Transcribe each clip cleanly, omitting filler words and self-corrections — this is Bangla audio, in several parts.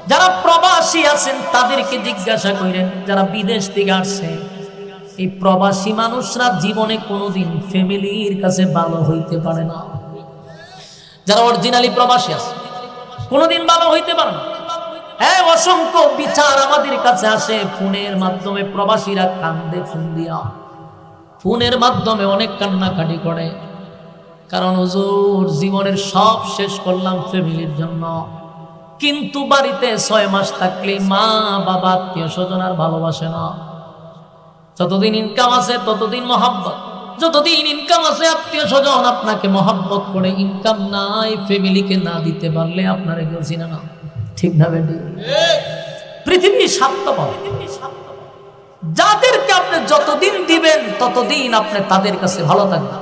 যারা প্রবাসী আছেন তাদেরকে জিজ্ঞাসা করেন, যারা বিদেশ থেকে আসছে, এই প্রবাসী মানুষরা জীবনে কোনোদিন ফ্যামিলির কাছে ভালো হইতে পারে না। যারা অরিজিনালি প্রবাসী আছে কোনোদিন ভালো হইতে পারে না। হ্যাঁ, অসংখ্য বিচার আমাদের কাছে আসে ফোনের মাধ্যমে, প্রবাসীরা কান্দে ফোন দিয়া, ফোনের মাধ্যমে অনেক কান্নাকাটি করে, কারণ হুজুর জীবনের সব শেষ করলাম ফ্যামিলির জন্য, কিন্তু বাড়িতে 6 মাস থাকলে মা বাবা আত্মীয় স্বজন আর ভালোবাসে না। যতদিন ইনকাম আছে ততদিন মহব্বত, যতদিন ইনকাম আছে আত্মীয় স্বজন আপনাকে মহব্বত করে, ইনকাম নাই ফ্যামিলিকে না দিতে পারলে আপনারা কেউ চিনে না। ঠিক না বেটি? পৃথিবী স্বার্থপর, যাদেরকে আপনি যতদিন দিবেন ততদিন আপনি তাদের কাছে ভালো থাকবেন।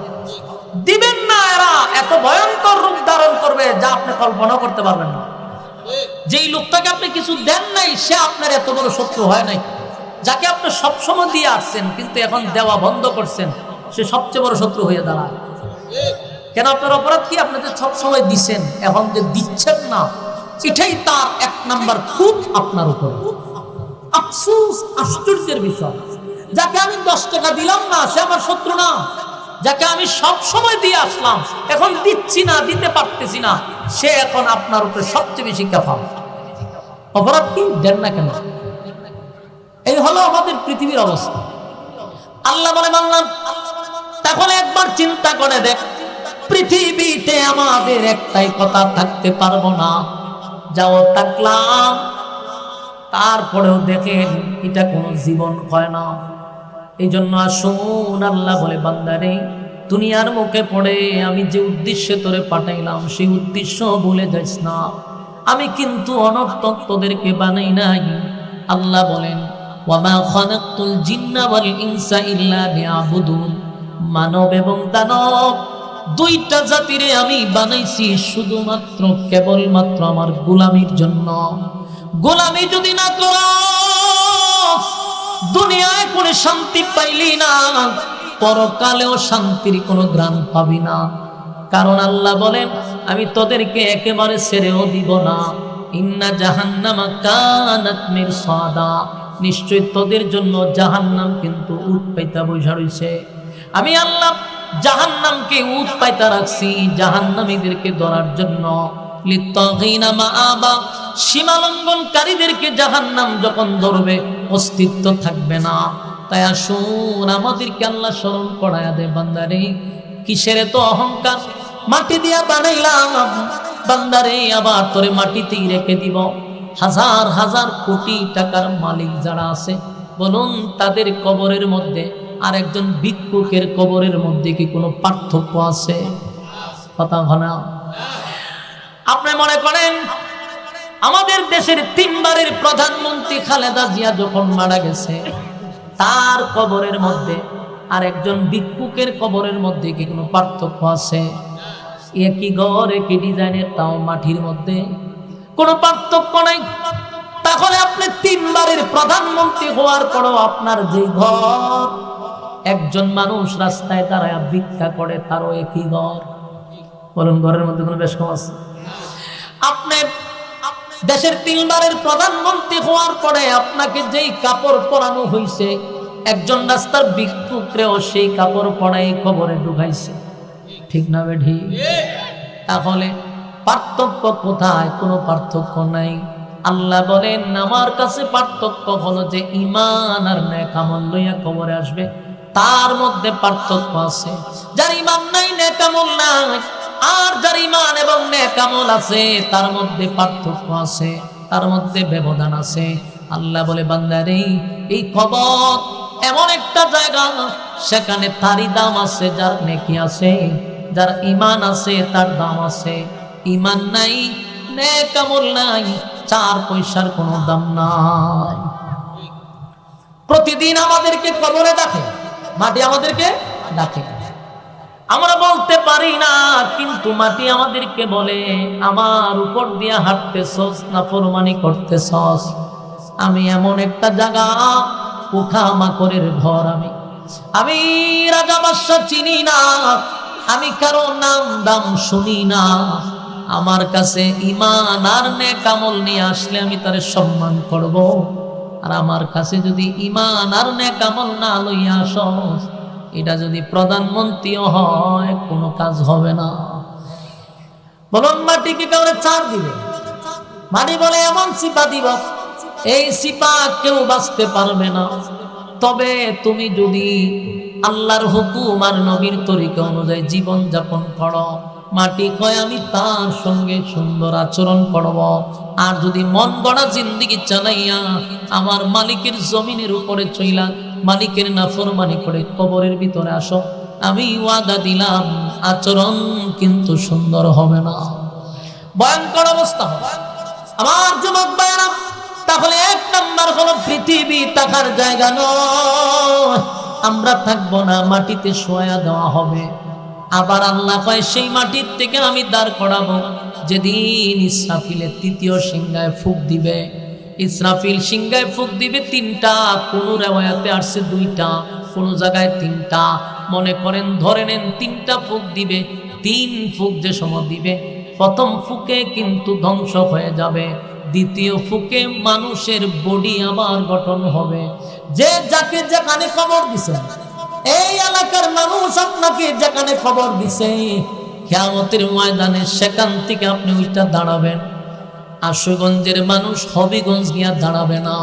দিবেন না, এরা এত ভয়ঙ্কর রূপ ধারণ করবে যা আপনি কল্পনা করতে পারবেন না। যেই লোকটাকে আপনি কিছু দেন নাই সে আপনার এত বড় শত্রু হয় নাই। যাকে আপনি সবসময় দিয়ে আসছেন কিন্তু এখন দেওয়া বন্ধ করছেন, সে সবচেয়ে বড় শত্রু হয়ে দাঁড়ায়। কেন? আপনার অপরাধ কি? আপনি যে সবসময় দিচ্ছেন, এখন যে দিচ্ছেন না, এটাই তার 1 নাম্বার খুব আপনার উপরে। আফসোস, আশ্চর্যের বিষয়, যাকে আমি 10 টাকা দিলাম না সে আমার শত্রু না, যাকে আমি সব সময় দিয়ে আসলাম এখন দিচ্ছি না, দিতে পারতেছি না, সে এখন আপনার উপরে সবচেয়ে বেশি কাফা। অপরাধ কি? দেন না কেন? এই হলো আমাদের পৃথিবীর অবস্থা। আল্লাহ বলে মানলাম, তাহলে একবার চিন্তা করে দেখ, পৃথিবীতে আমাদের একটাই কথা, থাকতে পারবো না, যাও থাকলাম, তারপরেও দেখেন এটা কোনো জীবন হয় না। এই জন্য আসুন, আল্লাহ বলে বান্দারে দুনিয়ার মুখে পড়ে আমি যে উদ্দেশ্যে তোরে পাঠাইলাম সেই উদ্দেশ্য ভুলে যাইস না। আমি কিন্তু অনর্থক তোদেরকে বানাই নাই। আল্লাহ বলেন ওয়ামা খালাকতুল জিন্না ওয়াল ইনসা ইল্লা লিয়াবুদুন, মানব এবং দানব 2টা জাতিরে আমি বানাইছি শুধুমাত্র কেবলমাত্র আমার গোলামির জন্য। গোলামি যদি না করো দুনিয়ায় কোনো শান্তি পাইলি না, পরকালেও শান্তির কোনো গ্রাণ পাবি না। কারণ আল্লাহ বলেন আমি তোদেরকে একেবারে ছেড়েও দিব না। ইন্না জাহান্নামা কানাত মিরসাদা, নিশ্চয় তোদের জন্য জাহান্নাম কিন্তু উট পাইতা বইসা রইছে। আমি আল্লাহ জাহান্নামকে উট পাইতা রাখছি জাহান্নামীদেরকে ধরার জন্য। লিত্তাগিনা মাআবা, সীমালঙ্ঘনকারীদেরকে জাহান্নাম যখন ধরবে অস্তিত্ব থাকবে না। তাই আসুন আমাদেরকে আল্লাহ স্মরণ করায়া দে, বান্দারে কিসের তো অহংকার, মাটি দিয়া বানাইলাম বান্দারে, আবার তোরে মাটিতেই রেখে দিব। হাজার হাজার কোটি টাকার মালিক যারা আছে বলুন, তাদের কবরের মধ্যে আর একজন ভিক্ষুকের কবরের মধ্যে কি কোনো পার্থক্য আছে? কথা ঘনা। আপনি মনে করেন আমাদের দেশের 3বারের প্রধানমন্ত্রী খালেদা জিয়া যখন মারা গেছে, তার কবরের মধ্যে আর একজন ভিক্ষুকের কবরের মধ্যে কি কোনো পার্থক্য আছে? একই ঘর, একই ডিজাইনের, তাও মাটির মধ্যে, কোনো পার্থক্য নাই। তাহলে আপনি 3বারের প্রধানমন্ত্রী হওয়ার পরও আপনার যে ঘর, একজন মানুষ রাস্তায় দাঁড়ায় ভিক্ষা করে তারও একই ঘর। বলুন, ঘরের মধ্যে কোনো বেশ কম আছে? আপনি দেশের 3বারের প্রধানমন্ত্রী হওয়ার পরে আপনাকে যেই কাপড় পরানো হয়েছে, একজন রাস্তার ভিক্ষুকরেও সেই কাপড় পরাই কবরে ঢুকাইছে। ঠিক না বেঠি? তাহলে পার্থক্য কোথায়? কোনো পার্থক্য নাই। আল্লাহ বলেন আমার কাছে পার্থক্য হলো যে ঈমান আর নেক আমল লইয়া কবরে আসবে, তার মধ্যে পার্থক্য আছে। যার ঈমান নাই, নেক আমল নাই, আর যার ঈমান এবং নেক আমল আছে তার মধ্যে পার্থক্য আছে, তার মধ্যে ব্যবধান আছে। আল্লাহ বলে বান্দারে এই কবর এমন একটা জায়গা, সেখানে তারই দাম আছে যার নেকি আছে, যার ঈমান আছে তার দাম আছে। ঈমান নাই, নেক আমল নাই, 4 পয়সার কোনো দাম নাই। প্রতিদিন আমাদেরকে কবরে ডাকে, মাটি আমাদেরকে ডাকে, আমরা বলতে পারি না, কিন্তু মাটি আমাদেরকে বলে আমার উপর দিয়ে হাঁটতেছস, নাফরমানি করতেছস। আমি এমন একটা জায়গা, পোকামাকড়ের ঘর, আমি রাজা বাদশা চিনি না, আমি কারো নাম দাম শুনি না, আমার কাছে ঈমান আর নেক আমল নিয়ে আসলে আমি তারে সম্মান করব, আর আমার কাছে যদি ঈমান আর নেক আমল না লইয়া আসস, এটা যদি প্রধানমন্ত্রীও হয় কোনো কাজ হবে না। বলুন মাটি কি কাউরে ছাড় দিবে? মাটি বলে এমন সিপা দিব, এই সিপা কেউ বাঁচতে পারবে না। তবে তুমি যদি আল্লাহর হুকুম আর নবীর তরিকা অনুযায়ী জীবন যাপন করো, মাটি কয় আমি তার সঙ্গে সুন্দর আচরণ করব। আর যদি মন গড়া জিন্দেগি চালাইয়া আমার মালিকের জমিনের উপরে চইলা মালিকের নাফরমানি করে কবরের ভিতরে আসো, আমি ওয়াদা দিলাম আচরণ কিন্তু সুন্দর হবে না, ভয়ঙ্কর অবস্থা হবে। আমার যুবক ভাইরা, তাহলে এক নাম্বার হলো পৃথিবী থাকার জায়গা নয়, আমরা থাকবো না, মাটিতে শোয়া দেওয়া হবে। আবার আল্লাহ কয় সেই মাটির থেকে আমি দাঁড় করাবো যেদিন ইসরাফিলের তৃতীয় সিংহায় ফুঁক দিবে। ইসরাফিল সিংহায় ফুঁক দিবে তিনটা, কোন রেওয়ায়াতে আসছে দুইটা, কোন জায়গায় তিনটা। মনে করেন ধরে নেন তিনটা ফুঁক দিবে। তিন ফুঁক যে সময় দিবে, প্রথম ফুঁকে কিন্তু ধ্বংস হয়ে যাবে, দ্বিতীয় ফুঁকে মানুষের বডি আবার গঠন হবে। যে যাকে যেখানে খবর দিছে, এই এলাকার মানুষ আপনাকে যেখানে খবর দিছে, কিয়ামতের ময়দানে সেখান থেকে আপনি ওইটা দাঁড়াবেন। আশুগঞ্জের মানুষ হবিগঞ্জ গিয়া দাঁড়াবে না,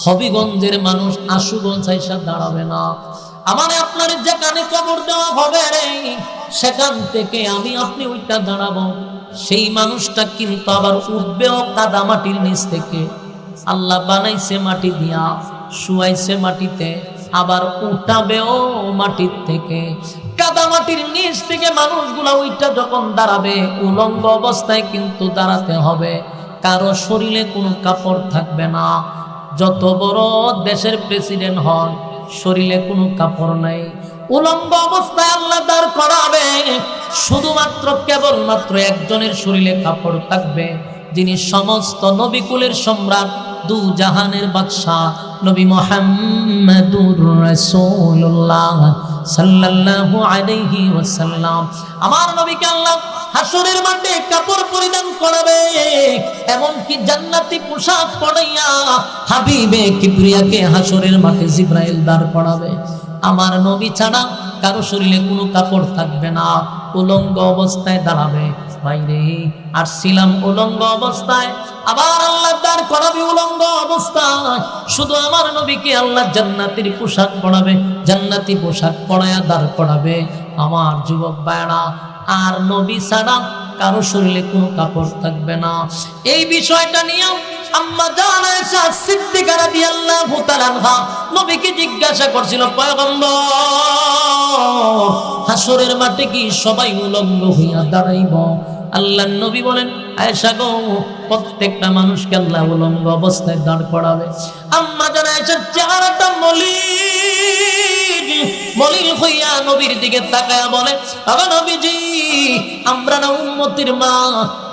হবিগঞ্জের মানুষ আশুগঞ্জ আইসা দাঁড়াবে না। আমার আপনার যেখানে খবর দেওয়া হবে রে, সেখান থেকে আমি আপনি ওইটা দাঁড়াবো। সেই মানুষটা কিন্তু আবার উঠবেও কাদা মাটির নিচ থেকে। আল্লাহ বানাইছে মাটি দিয়া, শুয়াইছে মাটিতে, আবার উঠাবেও মাটির থেকে। কাদা মাটির নিচ থেকে মানুষগুলা ওইটা যখন দাঁড়াবে, উলঙ্গ অবস্থায় কিন্তু দাঁড়াতে হবে। কারো শরীরে কোনো কাপড় থাকবে না। যত বড় দেশের প্রেসিডেন্ট হন, শরীরে কোনো কাপড় নাই, উলঙ্গ অবস্থায় আল্লাহ দাঁড় করাবে। শুধুমাত্র কেবলমাত্র একজনের শরীরে কাপড় থাকবে, যিনি সমস্ত নবীকুলের সম্রাট, দু জাহানের বাদশা নবী মুহাম্মদুর রাসূলুল্লাহ সাল্লাল্লাহু আলাইহি ওয়াসাল্লাম। আমার নবীকে আল্লাহ হাসরের মাঠে কাপড় পরিধান করাবে, এমনকি জান্নাতি পোশাক পরাইয়া হাবিবে কিবরিয়াকে হাসরের মাঠে জিবরাইল দাঁড় করাবে। আমার নবী ছাড়া কারো শরীরে কোনো কাপড় থাকবে না, উলঙ্গ অবস্থায় দাঁড়াবে। বাইরে আর ছিলাম উলঙ্গ অবস্থায়, আবার আল্লাহ দাঁড় করাবে উলঙ্গ অবস্থায়। শুধু আমার নবীকে আল্লাহ জান্নাতের পোশাক পরাবে, জান্নাতি পোশাক পরায়া দাঁড় করাবে। আমার যুবক ভাইরা, আর নবী ছাড়া কারো শরীরে কোনো কাপড় থাকবে না। এই বিষয়টা নিয়ে আম্মা জান আয়েশা সিদ্দিকা রাদিয়াল্লাহু তাআলা আনহা নবীকে জিজ্ঞাসা করছিল, পয়গম্বর হাসরের মাঠে কি সবাই উলঙ্গ হইয়া দাঁড়াইব? আল্লাহর নবী বলেন, আয়েশা গো, প্রত্যেকটা মানুষকে আল্লাহ উলঙ্গ অবস্থায় দাঁড় করাবে। আম্মা জান আয়েশার চেহারাটা মলিন হইয়া নবীর দিকে তাকায়া বলে, বাবা নবীজি, আমরা না উম্মতের মা,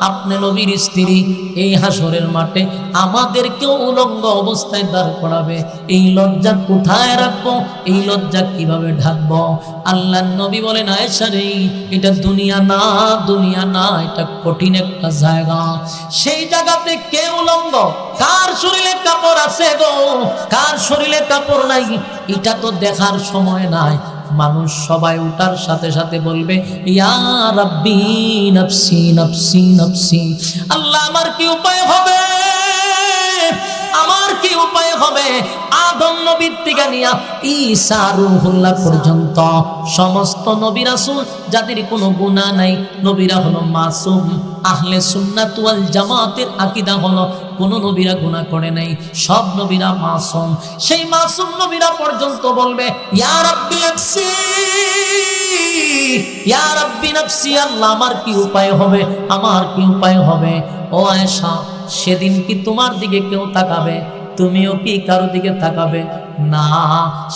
আপনি নবীর স্ত্রী, এই হাসরের মাঠে আমাদেরকেও উলঙ্গ অবস্থায় দাঁড় করাবে। এই লজ্জা কোথায় রাখবো? এই লজ্জা কিভাবে ঢাকবো? আল্লাহর নবী বলেন, আয়েশা রে, এটা দুনিয়া না, দুনিয়া না, এটা কঠিন একটা জায়গা। সেই জায়গাতে কে উলঙ্গ? কার শরীরে কাপড় আছে গো, কার শরীরে কাপড় নাই, এটা তো দেখার সময় নাই। মানুষ সবাই উঠার সাথে সাথে বলবে, ইয়া রাব্বি নফসি নফসি নফসি। আল্লাহ, আমার কি উপায় হবে? আমার কি উপায় হবে? আদম নবীর থেকে নিয়া ঈসা রূহুল্লাহ পর্যন্ত সমস্ত নবী রাসূল যাদের কোনো গুনাহ নাই, নবীরা হলো মাসুম। আহলে সুন্নাত ওয়াল জামাতের আকীদা হলো কোন নবীরা গুনাহ করে নাই, সব নবীরা মাসুম। সেই মাসুম নবীরা পর্যন্ত বলবে, ইয়া রাব্বি নফসি, ইয়া রাব্বি নফসি। আল্লাহ, আমার কি উপায় হবে? আমার কি উপায় হবে? ও আয়েশা, সেদিন কি তোমার দিকে কেউ তাকাবে? তুমিও কি কারো দিকে তাকাবে না?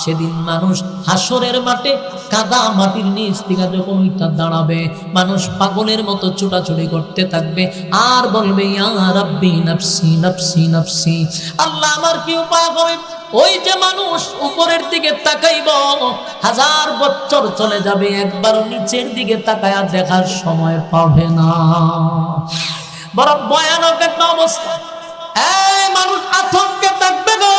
সেদিন মানুষ হাসরের মাঠে কাদা মাটির নিচ থেকে যখন ওইটা দাঁড়াবে, মানুষ পাগলের মতো ছোটাছুটি করতে থাকবে আর বলবে, ইয়া রাব্বি নফসি নফসি নফসি। আল্লাহ, আমার কি উপায় হবে? ওই যে মানুষ উপরের দিকে তাকাইব, 1000 বছর চলে যাবে, একবারও নিচের দিকে তাকায়া দেখার সময় পাবে না। বড় ভয়ানক একটা অবস্থা। এই মানুষ আতঙ্কে থাকবে গো।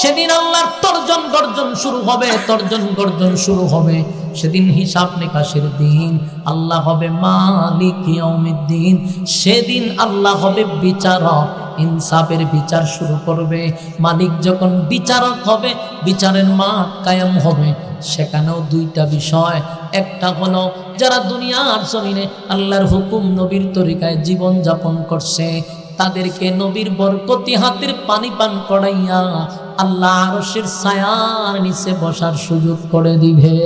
সেদিন আল্লাহর তর্জন গর্জন শুরু হবে, তর্জন গর্জন শুরু হবে। সেদিন হিসাব নিকাশের দিন। আল্লাহ হবে মালিক ইয়াউমিদ্দিন। সেদিন আল্লাহ হবে বিচারক, ইনসাফের বিচার শুরু করবে। মালিক যখন বিচারক হবে, বিচারের মাঠ কায়েম হবে। সেখানেও দুইটা বিষয়। একটা হলো যারা দুনিয়ার জমিনে আল্লাহর হুকুম নবীর তরিকায় জীবন যাপন করছে, তাদেরকে নবীর বরকতি হাতের পানি পান করাইয়া আল্লাহ আরশের ছায়ার নিচে বসার সুযোগ করে দিবে।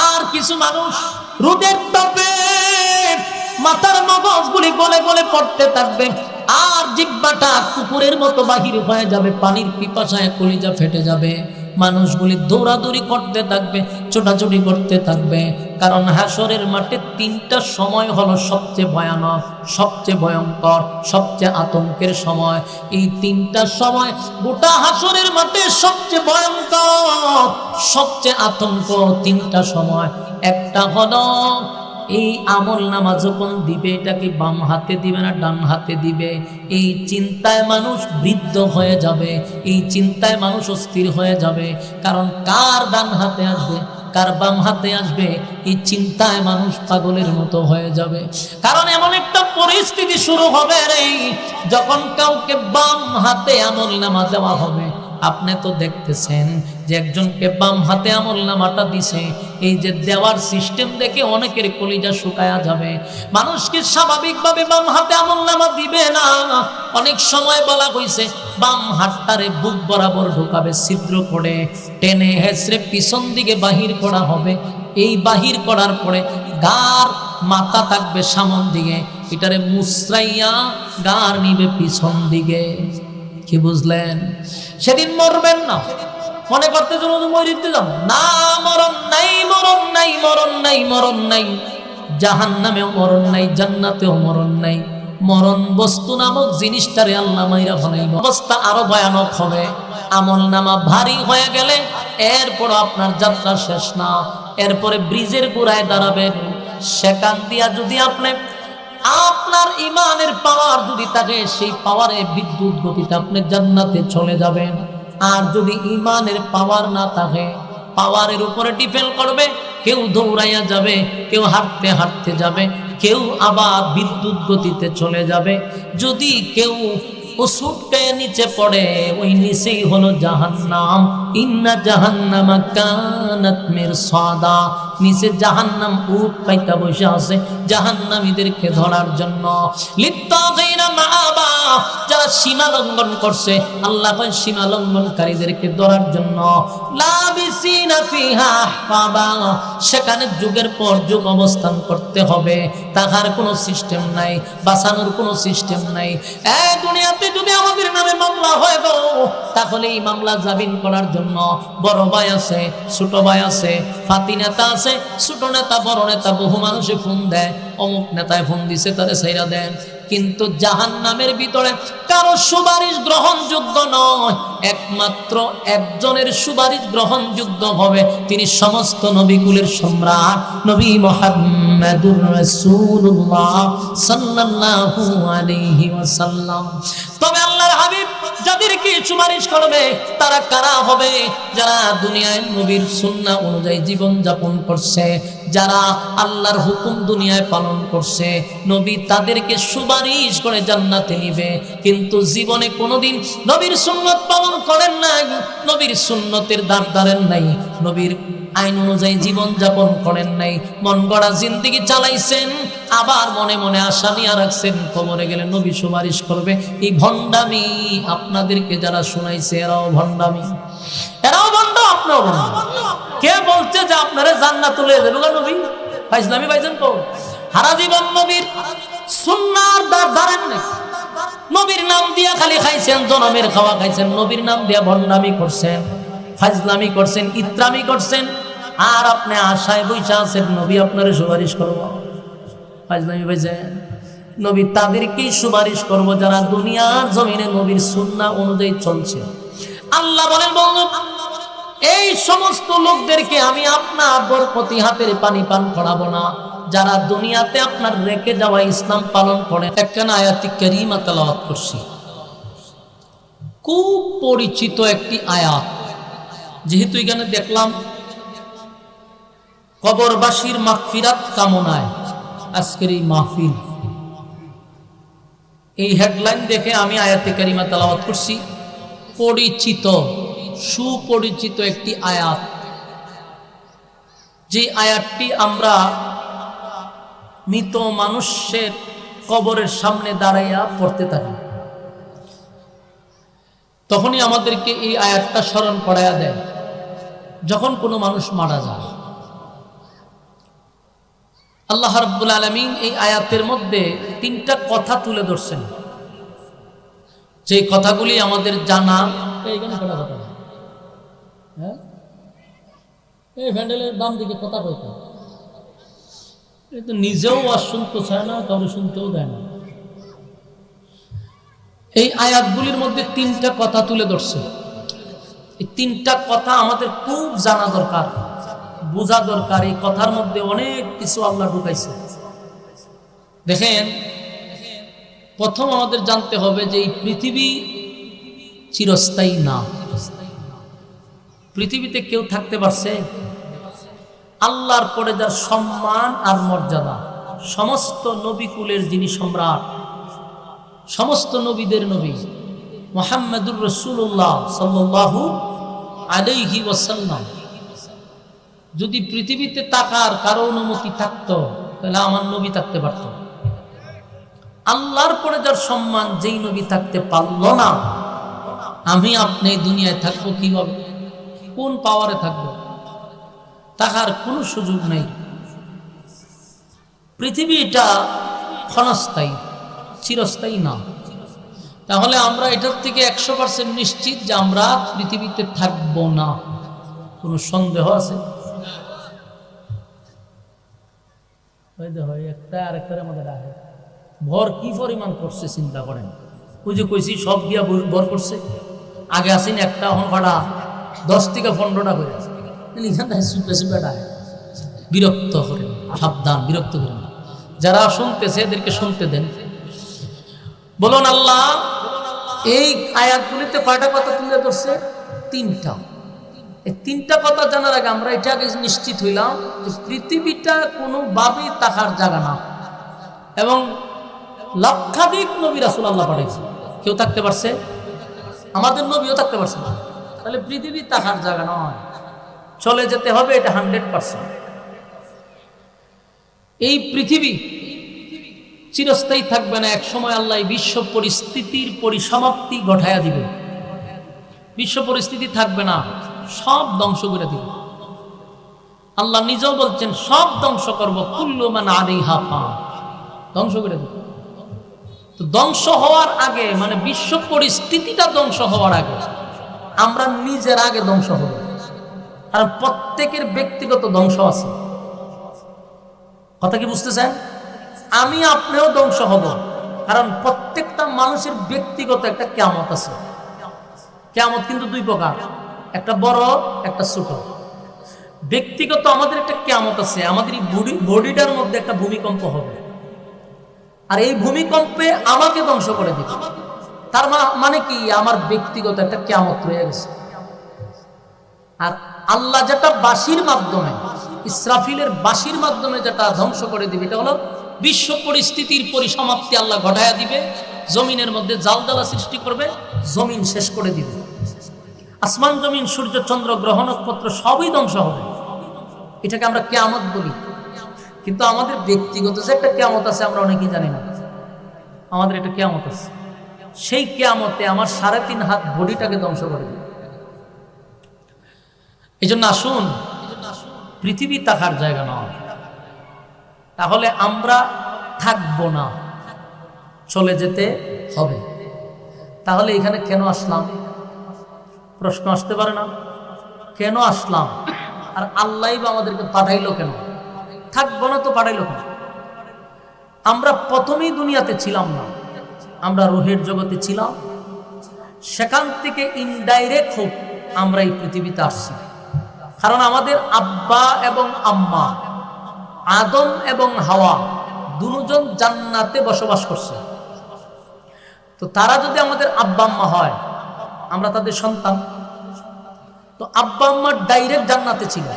আর কিছু মানুষ রোদের তাপে মাথার মগজগুলি গলে গলে পড়তে থাকবে, আর জিহ্বাটা কুকুরের মতো বাহির হয়ে যাবে, পানির পিপাসায় কলিজা ফেটে যাবে। মানুষগুলি দৌড়াদৌড়ি করতে থাকবে, ছোটাছুটি করতে থাকবে। কারণ হাসরের মাঠে 3টা সময় হলো সবচেয়ে ভয়ানক, সবচেয়ে ভয়ঙ্কর, সবচেয়ে আতঙ্কের সময়। এই 3টা সময় গোটা হাসরের মাঠে সবচেয়ে ভয়ঙ্কর, সবচেয়ে আতঙ্ক 3টা সময়। একটা হলো এই আমল নামা যখন দিবে, এটাকে বাম হাতে দিবে না ডান হাতে দিবে, এই চিন্তায় মানুষ বৃদ্ধ হয়ে যাবে, এই চিন্তায় মানুষ অস্থির হয়ে যাবে। কারণ কার ডান হাতে আসবে, কার বাম হাতে আসবে, এই চিন্তায় মানুষ পাগলের মতো হয়ে যাবে। কারণ এমন একটা পরিস্থিতি শুরু হবে রে, যখন কাউকে বাম হাতে আমল নামা দেওয়া হবে। আপনি তো দেখতেছেন যে একজনকে বাম হাতে আমল নামাটা দিছে, এই যে দেওয়ার সিস্টেম দেখে অনেকের কলিজা শুকায়া যাবে। মানুষকে স্বাভাবিকভাবে বাম হাতে আমল নামা দিবে না। অনেক সময় বলা হয়েছে বাম হাতটারে বুক বরাবর ঢোকাবে, ছিদ্র করে টেনে হেসড়ে পিছন দিকে বাহির করা হবে। এই বাহির করার পরে গার মাথা থাকবে সামন দিকে, এটারে মুসরাইয়া গার নিবে পিছন দিকে। কি বুঝলেন? সেদিন মরবেন না, মনে করতে জন্য মরিতে যাব না। মরণ নাই, মরণ নাই, মরণ নাই, মরণ নাই। জাহান্নামেও মরণ নাই, জান্নাতেও মরণ নাই। মরণ বস্তু নামক জিনিসটারে আল্লাহ মাইরা ফেলাইব। অবস্থা আরো ভয়ানক হবে। আমল নামা ভারী হয়ে গেলে এরপর আপনার যাত্রা শেষ না। এরপরে ব্রিজের গোড়ায় দাঁড়াবেন, সেখান দিয়া যদি আপনার ইমানের পাওয়ার যদি থাকে, সেই পাওয়ারে বিদ্যুৎ গতিতে আপনি জান্নাতে চলে যাবেন। আর যদি ইমানের পাওয়ার না থাকে, পাওয়ারের উপরে ডিপেন্ড করবে। কেউ দৌড়াইয়া যাবে, কেউ হাঁটতে হাঁটতে যাবে, কেউ আবার বিদ্যুৎ গতিতে চলে যাবে। যদি কেউ উসুটকে নিচে পড়ে, ওই নিচেই হলো জাহান্নাম। ইন্না জাহান্নামা কানাত মিরসাদা। নিচে জাহান্নাম উট পাইতা বসে আছে জাহান্নামীদেরকে ধরার জন্য। লিত্তাগিনা মাআবা, যারা সীমা লঙ্ঘন করছে, আল্লাহ কয় সীমা লঙ্ঘনকারীদেরকে ধরার জন্য। লাবিসিনা ফিহা আহকাবা, সেখানে যুগের পর যুগ অবস্থান করতে হবে। তাহার কোনো সিস্টেম নাই, বাঁচানোর কোনো সিস্টেম নাই। এই দুনিয়াতে যদি আমাদের নামে মামলা হয় গো, তাহলে এই মামলা জামিন করার জন্য বড় ভাই আছে, ছোট ভাই আছে, ফাতি নেতা আছে, ছোট নেতা, বড় নেতা, বহু মানুষে ফোন দেয়, অমুক নেতায় ফোন দিছে, তারে ছাইরা দেন। কিন্তু জাহান্নামের ভিতরে কারো সুপারিশ গ্রহণযোগ্য নয়। একমাত্র একজনের সুপারিশ গ্রহণযোগ্য হবে, তিনি সমস্ত নবীকুলের সম্রাট নবী মুহাম্মদুর রাসূলুল্লাহ সাল্লাল্লাহু আলাইহি ওয়াসাল্লাম। তবে আল্লাহর হাবিব যাদেরকে সুপারিশ করবে তারা কারা হবে? যারা দুনিয়ায় নবীর সুন্নাহ অনুযায়ী জীবন যাপন করছে, যারা আল্লাহর হুকুম দুনিয়ায় পালন করছে, নবী তাদেরকে সুপারিশ করে জান্নাতে নিবে। কিন্তু জীবনে কোনোদিন নবীর সুন্নত পালন করেন নাই, নবীর সুন্নতের দ্বার ধারেন নাই, নবীর আইন অনুযায়ী জীবন যাপন করেন নাই, মন গড়া জিন্দেগি চালাইছেন, আবার মনে মনে আশা নিয়ে রাখছেন কবরে গেলে নবী সুপারিশ করবে। এই ভণ্ডামি আপনাদেরকে যারা শোনাইছে, এরাও ভণ্ডামি, এরাও ভণ্ড, আপনিও ভণ্ড। কে বলছে যে আপনারা জান্নাত তুলে দেবে নবী? ফাইজলামি পাইছেন তো? সারা জীবন নবীর সুন্নাহর দ্বার ধারেন নাই, নবীর নাম দিয়া খালি খাইছেন, জনমের খাওয়া খাইছেন, নবীর নাম দিয়া ভণ্ডামি করছেন, ফাইজলামি করছেন, ইত্রামি করছেন। আর আপনি আশায় বইসা আছেন নবী আপনারা সুপারিশ করবো। ফাইজলামি পাইছেন। নবী তাদেরকেই সুপারিশ করব যারা দুনিয়ার জমিনে নবীর সুন্নাহ অনুযায়ী চলছে। আল্লাহ বলেন, বন্ধু এই সমস্ত লোকদেরকে আমি আপনার বরকতি হাতের পানি পান করাবো না যারা দুনিয়াতে আপনার রেখে যাওয়া ইসলাম পালন করে। একখানা আয়াতি কারিমা তেলাওয়াত করছি, খুব পরিচিত একটি আয়াত। যেহেতু এখানে দেখলাম কবরবাসীর মাগফিরাত কামনায় আজকের এই মাহফিল, এই হেডলাইন দেখে আমি আয়াতে কারিমা তেলাওয়াত করছি। পরিচিত, সুপরিচিত একটি আয়াত, যে আয়াতটি আমরা মৃত মানুষের কবরের সামনে দাঁড়াইয়া পড়তে থাকি, তখনই আমাদেরকে এই আয়াতটা স্মরণ করাইয়া দেয়। যখন কোনো মানুষ মারা যায়, আল্লাহ রাব্বুল আলামিন এই আয়াতের মধ্যে তিনটা কথা তুলে ধরছেন, যে কথাগুলি আমাদের জানা। এইখানে কথা কথা, হ্যাঁ, এই ভ্যান্ডেলের বাম দিকে কথা বলতে, এই তো নিজেও আর শুনতে চায় না, কারো শুনতেও দেয় না। এই আয়াতগুলির মধ্যে তিনটা কথা তুলে ধরছে। এই তিনটা কথা আমাদের খুব জানা দরকার, বোঝা দরকার। এই কথার মধ্যে অনেক কিছু আল্লাহ ঢুকাইছে। দেখেন, প্রথম আমাদের জানতে হবে যে এই পৃথিবী চিরস্থায়ী না। পৃথিবীতে কেউ থাকতে পারছে? আল্লাহর পরে যার সম্মান আর মর্যাদা, সমস্ত নবীকুলের যিনি সম্রাট, সমস্ত নবীদের নবী মুহাম্মদুর রাসূলুল্লাহ সাল্লাল্লাহু আলাইহি ওয়াসাল্লাম, যদি পৃথিবীতে থাকার কারো অনুমতি থাকতো তাহলে আমার নবী থাকতে পারত। আল্লাহর পরে যার সম্মান, যেই নবী থাকতে পারল না, আমি আপনি দুনিয়ায় থাকবো কিভাবে? কোন পাওয়ারে থাকবো? থাকার কোনো সুযোগ নেই। পৃথিবীটা ক্ষণস্থায়ী, চিরস্থায়ী না। তাহলে আমরা এটার থেকে 100% নিশ্চিত যে আমরা পৃথিবীতে থাকবো না। কোনো সন্দেহ আছে? একটা আরেকটার মধ্যে ডাকে ভর কি পরিমাণ করছে চিন্তা করেন। ওই যে কইছি সব গিয়া ভর করছে, আগে আসেন একটা, এখন কটা 10 থেকে 15টা করে বিরক্ত করেন। সাবধান, বিরক্ত করেন। যারা শুনতেছে এদেরকে শুনতে দেন। বলুন আল্লাহ এই আয়াতগুলিতে কয়টা কথা তুলে ধরছে? তিনটা। এই তিনটা কথা জানার আগে আমরা এটা আগে নিশ্চিত হইলাম যে পৃথিবীটা কোনোভাবেই থাকার জায়গা না, এবং লক্ষাধিক নবী রাসূল আল্লাহ পাঠাইছে। কেউ থাকতে পারছে? আমাদের নবীও থাকতে পারছে না। তাহলে পৃথিবী থাকার জায়গা নয়, চলে যেতে হবে, এটা 100%। এই পৃথিবী চিরস্থায়ী থাকবে না। এক সময় আল্লাহ বিশ্ব পরিস্থিতির পরিসমাপ্তি ঘটাইয়া দিবে। বিশ্ব পরিস্থিতি থাকবে না, সব ধ্বংস করে দিবে। আল্লাহ নিজেও বলছেন সব ধ্বংস করব, কুল্লু মান আলাইহা ফান, ধ্বংস করে দিবে। তো ধ্বংস হওয়ার আগে, মানে বিশ্ব পরিস্থিতিটা ধ্বংস হওয়ার আগে আমরা নিজের আগে ধ্বংস হব। কারণ প্রত্যেকের ব্যক্তিগত ধ্বংস আছে। কথা কি বুঝতেছেন? আমি আপনিও ধ্বংস হব, কারণ প্রত্যেকটা মানুষের ব্যক্তিগত একটা কিয়ামত আছে। কিয়ামত কিন্তু দুই প্রকার, একটা বড়, একটা ছোট। ব্যক্তিগত আমাদের একটা কিয়ামত আছে, আমাদের এই বডিটার মধ্যে একটা ভূমিকম্প হবে, আর এই ভূমিকম্পে আমাকে ধ্বংস করে দিবে। তার মানে কি? আমার ব্যক্তিগত একটা কিয়ামত রয়ে গেছে। আর আল্লাহ যেটা বাঁশির মাধ্যমে, ইসরাফিলের বাঁশির মাধ্যমে যেটা ধ্বংস করে দিবে, এটা হলো বিশ্ব পরিস্থিতির পরিসমাপ্তি। আল্লাহ ঘটাইয়া দিবে, জমিনের মধ্যে জালজালা সৃষ্টি করবে, জমিন শেষ করে দিবে। আসমান জমিন, সূর্য চন্দ্র গ্রহ নক্ষত্র সবই ধ্বংস হবে। এটাকে আমরা কিয়ামত বলি। কিন্তু আমাদের ব্যক্তিগত যে একটা কিয়ামত আছে আমরা অনেকেই জানি না। আমাদের একটা কিয়ামত আছে, সেই কিয়ামতে আমার 3.5 হাত বডিটাকে ধ্বংস করে দিবে। এই জন্য আসুন, পৃথিবী থাকার জায়গা নয়। তাহলে আমরা থাকবো না, চলে যেতে হবে। তাহলে এখানে কেন আসলাম? প্রশ্ন আসতে পারে না? কেন আসলাম? আর আল্লাহই বা আমাদেরকে পাঠাইলো কেন? থাকবো না তো পাঠাইলো কেন? আমরা প্রথমেই দুনিয়াতে ছিলাম না, আমরা রুহের জগতে ছিলাম। সেখান থেকে ইনডাইরেক্ট হোক আমরা এই পৃথিবীতে আসছি। কারণ আমাদের আব্বা এবং আম্মা আদম এবং হাওয়া দুজন জান্নাতে বসবাস করছে। তো তারা যদি আমাদের আব্বা আম্মা হয়, আমরা তাদের সন্তান। তো আব্বা আম্মা ডাইরেক্ট জান্নাতে ছিল,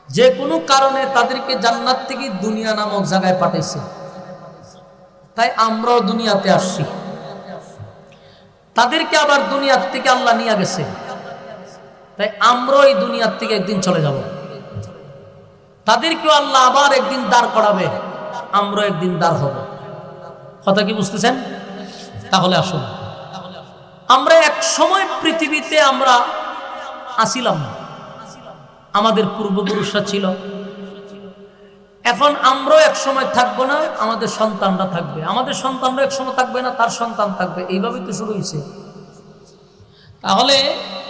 যে কোনো কারণে তাদেরকে জান্নাত থেকে দুনিয়া নামক জায়গায় পাঠাইছে। তাই আমরাও দুনিয়াতে আসছি, তাদেরকে আবার দুনিয়ার থেকে আল্লাহ নিয়ে গেছে। তাই আমরাও এই দুনিয়ার থেকে একদিন চলে যাব। তাদেরকেও আল্লাহ আবার একদিন দাঁড় করাবে, আমরাও একদিন দাঁড় হব। কথা কি বুঝতেছেন? তাহলে আসুন, আমরা এক সময় পৃথিবীতে আমরা আসিলাম না, আমাদের পূর্বপুরুষরা ছিল। এখন আমরাও এক সময় থাকবো না, আমাদের সন্তানরা থাকবে, আমাদের সন্তানরা এক সময় থাকবে না, তার সন্তান থাকবে। এইভাবেই তো শুরু হয়েছে। তাহলে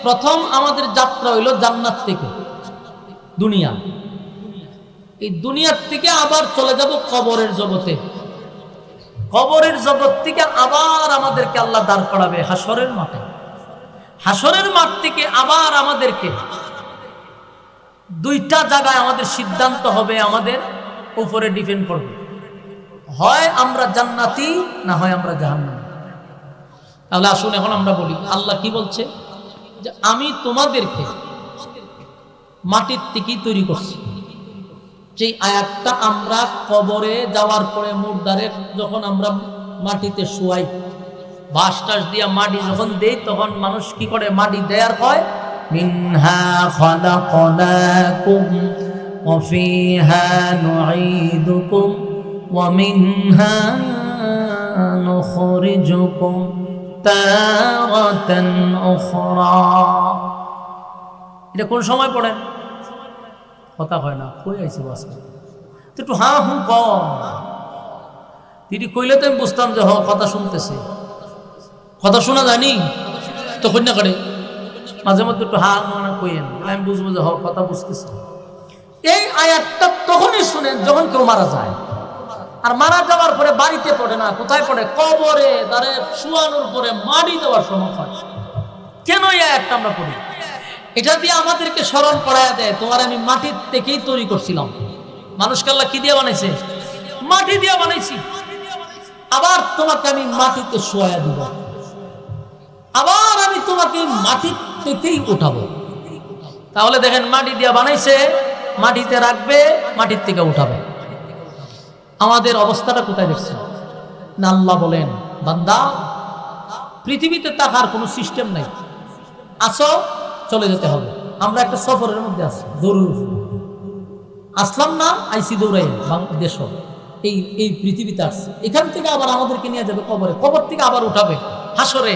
প্রথম আমাদের যাত্রা হইল জান্নাত থেকে দুনিয়া। এই দুনিয়ার থেকে আবার চলে যাব কবরের জগতে। কবরের জগৎ থেকে আবার আমাদেরকে আল্লাহ দাঁড় করাবে হাসরের মাঠে। হাসরের মাঠ থেকে আবার আমাদেরকে দুইটা জায়গায় আমাদের সিদ্ধান্ত হবে, আমাদের উপরে ডিপেন্ড করবে। হয় আমরা জান্নাতি, না হয় আমরা জাহান্নামী। তাহলে আসুন এখন আমরা বলি, আল্লাহ কি বলছে? যে আমি তোমাদেরকে মাটির থেকেই তৈরি করছি। যেই আয়াতটা আমরা কবরে যাওয়ার পরে মুর্দারে যখন আমরা মাটিতে শোয়াই, বাঁশ টাস দিয়া মাটি যখন দেই, তখন মানুষ কি করে? মাটি দেয়ার কয় মিনহা খালাকনাকুম ওয়া ফিহা নুঈদুকুম ওয়া মিনহা নুখরিজুকুম তারাতান উখরা। এটা কোন সময় পড়েন? কথা হয় না, কই আইছে বাস তো একটু হা হু কম। তিনি কইলে তো আমি বুঝতাম যে কথা শুনতেছে। কথা শোনা জানি তো কন্যা করে মাঝে মধ্যে একটু হা না কইেন, আমি বুঝবো যে কথা বুঝতেছে। এই আয়াতটা তখনই শুনেন যখন কেউ মারা যায়। আর মারা যাওয়ার পরে বাড়িতে পড়ে না, কোথায় পড়ে? কবরে, তারে শুয়ানোর পরে মাটি দেওয়ার সময় হয়। কেন এই আয়াতটা আমরা পড়ি? এটা দিয়ে আমাদেরকে স্মরণ করায় দেয়, তোমার আমি মাটির থেকেই তৈরি করছিলাম। মানুষকে আল্লাহ কি দিয়ে বানাইছে? মাটি দিয়ে বানাইছি। আবার তোমাকে আমি মাটিতে শোয়া দিব, আবার আমি তোমাকে মাটির থেকেই উঠাবো। তাহলে দেখেন, মাটি দিয়ে বানাইছে, মাটিতে রাখবে, মাটির থেকে উঠাবে। আমাদের অবস্থাটা কোথায় দেখছেন না? আল্লাহ বলেন, বান্দা পৃথিবীতে থাকার কোনো সিস্টেম নাই, আসো চলে যেতে হবে। আমরা একটা সফরের মধ্যে আছি, দৌড় আসলাম না, আইসি দৌড়াই বাংলাদেশ, এই পৃথিবীতে আসছে। এখান থেকে আবার আমাদেরকে নিয়ে যাবে কবরে, কবর থেকে আবার উঠাবে হাসরে,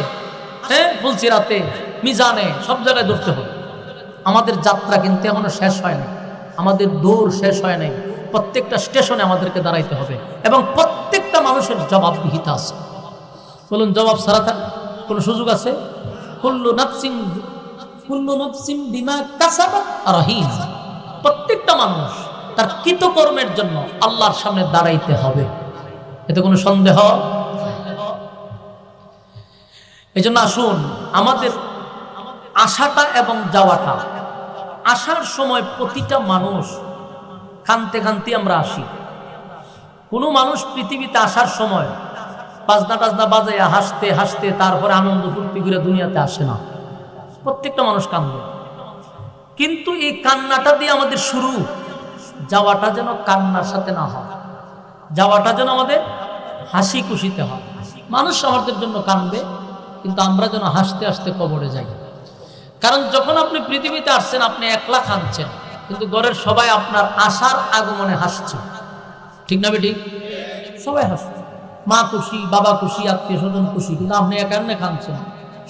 হ্যাঁ ফুলসিরাতে, মিজানে, সব জায়গায় দৌড়তে হবে। আমাদের যাত্রা কিন্তু এখনো শেষ হয় না, আমাদের দৌড় শেষ হয় নাই। প্রত্যেকটা স্টেশনে আমাদেরকে দাঁড়াইতে হবে এবং প্রত্যেকটা মানুষের জবাবদিহিতা আছে। বলুন, জবাব ছাড়া কোনো সুযোগ আছে? কুল্লু নাফসিন বিমা কাসাবাত রাহিন। প্রত্যেকটা মানুষ তার কৃতকর্মের জন্য আল্লাহর সামনে দাঁড়াইতে হবে, এতে কোনো সন্দেহ। এই জন্য আসুন, আমাদের আসাটা এবং যাওয়াটা, আসার সময় প্রতিটা মানুষ কানতে কানতে আমরা আসি। কোনো মানুষ পৃথিবীতে আসার সময় বাজনা টাজনা বাজাইয়া হাসতে হাসতে তারপরে আনন্দ ফুর্তি করে দুনিয়াতে আসে না। প্রত্যেকটা মানুষ কান্দে, কিন্তু এই কান্নাটা দিয়ে আমাদের শুরু, যাওয়াটা যেন কান্নার সাথে না হয়, যাওয়াটা যেন আমাদের হাসি খুশিতে হয়। মানুষ আমাদের জন্য কান্দবে, কিন্তু আমরা যেন হাসতে হাসতে কবরে যাই। কারণ যখন আপনি পৃথিবীতে আসছেন, আপনি একলা কাঁদছেন, কিন্তু ঘরের সবাই আপনার আসার আগমনে হাসছে। ঠিক না বেটি? সবাই হাসছে, মা খুশি, বাবা খুশি, আত্মীয় স্বজন খুশি, কিন্তু আপনি একান্নে কাঁদছেন।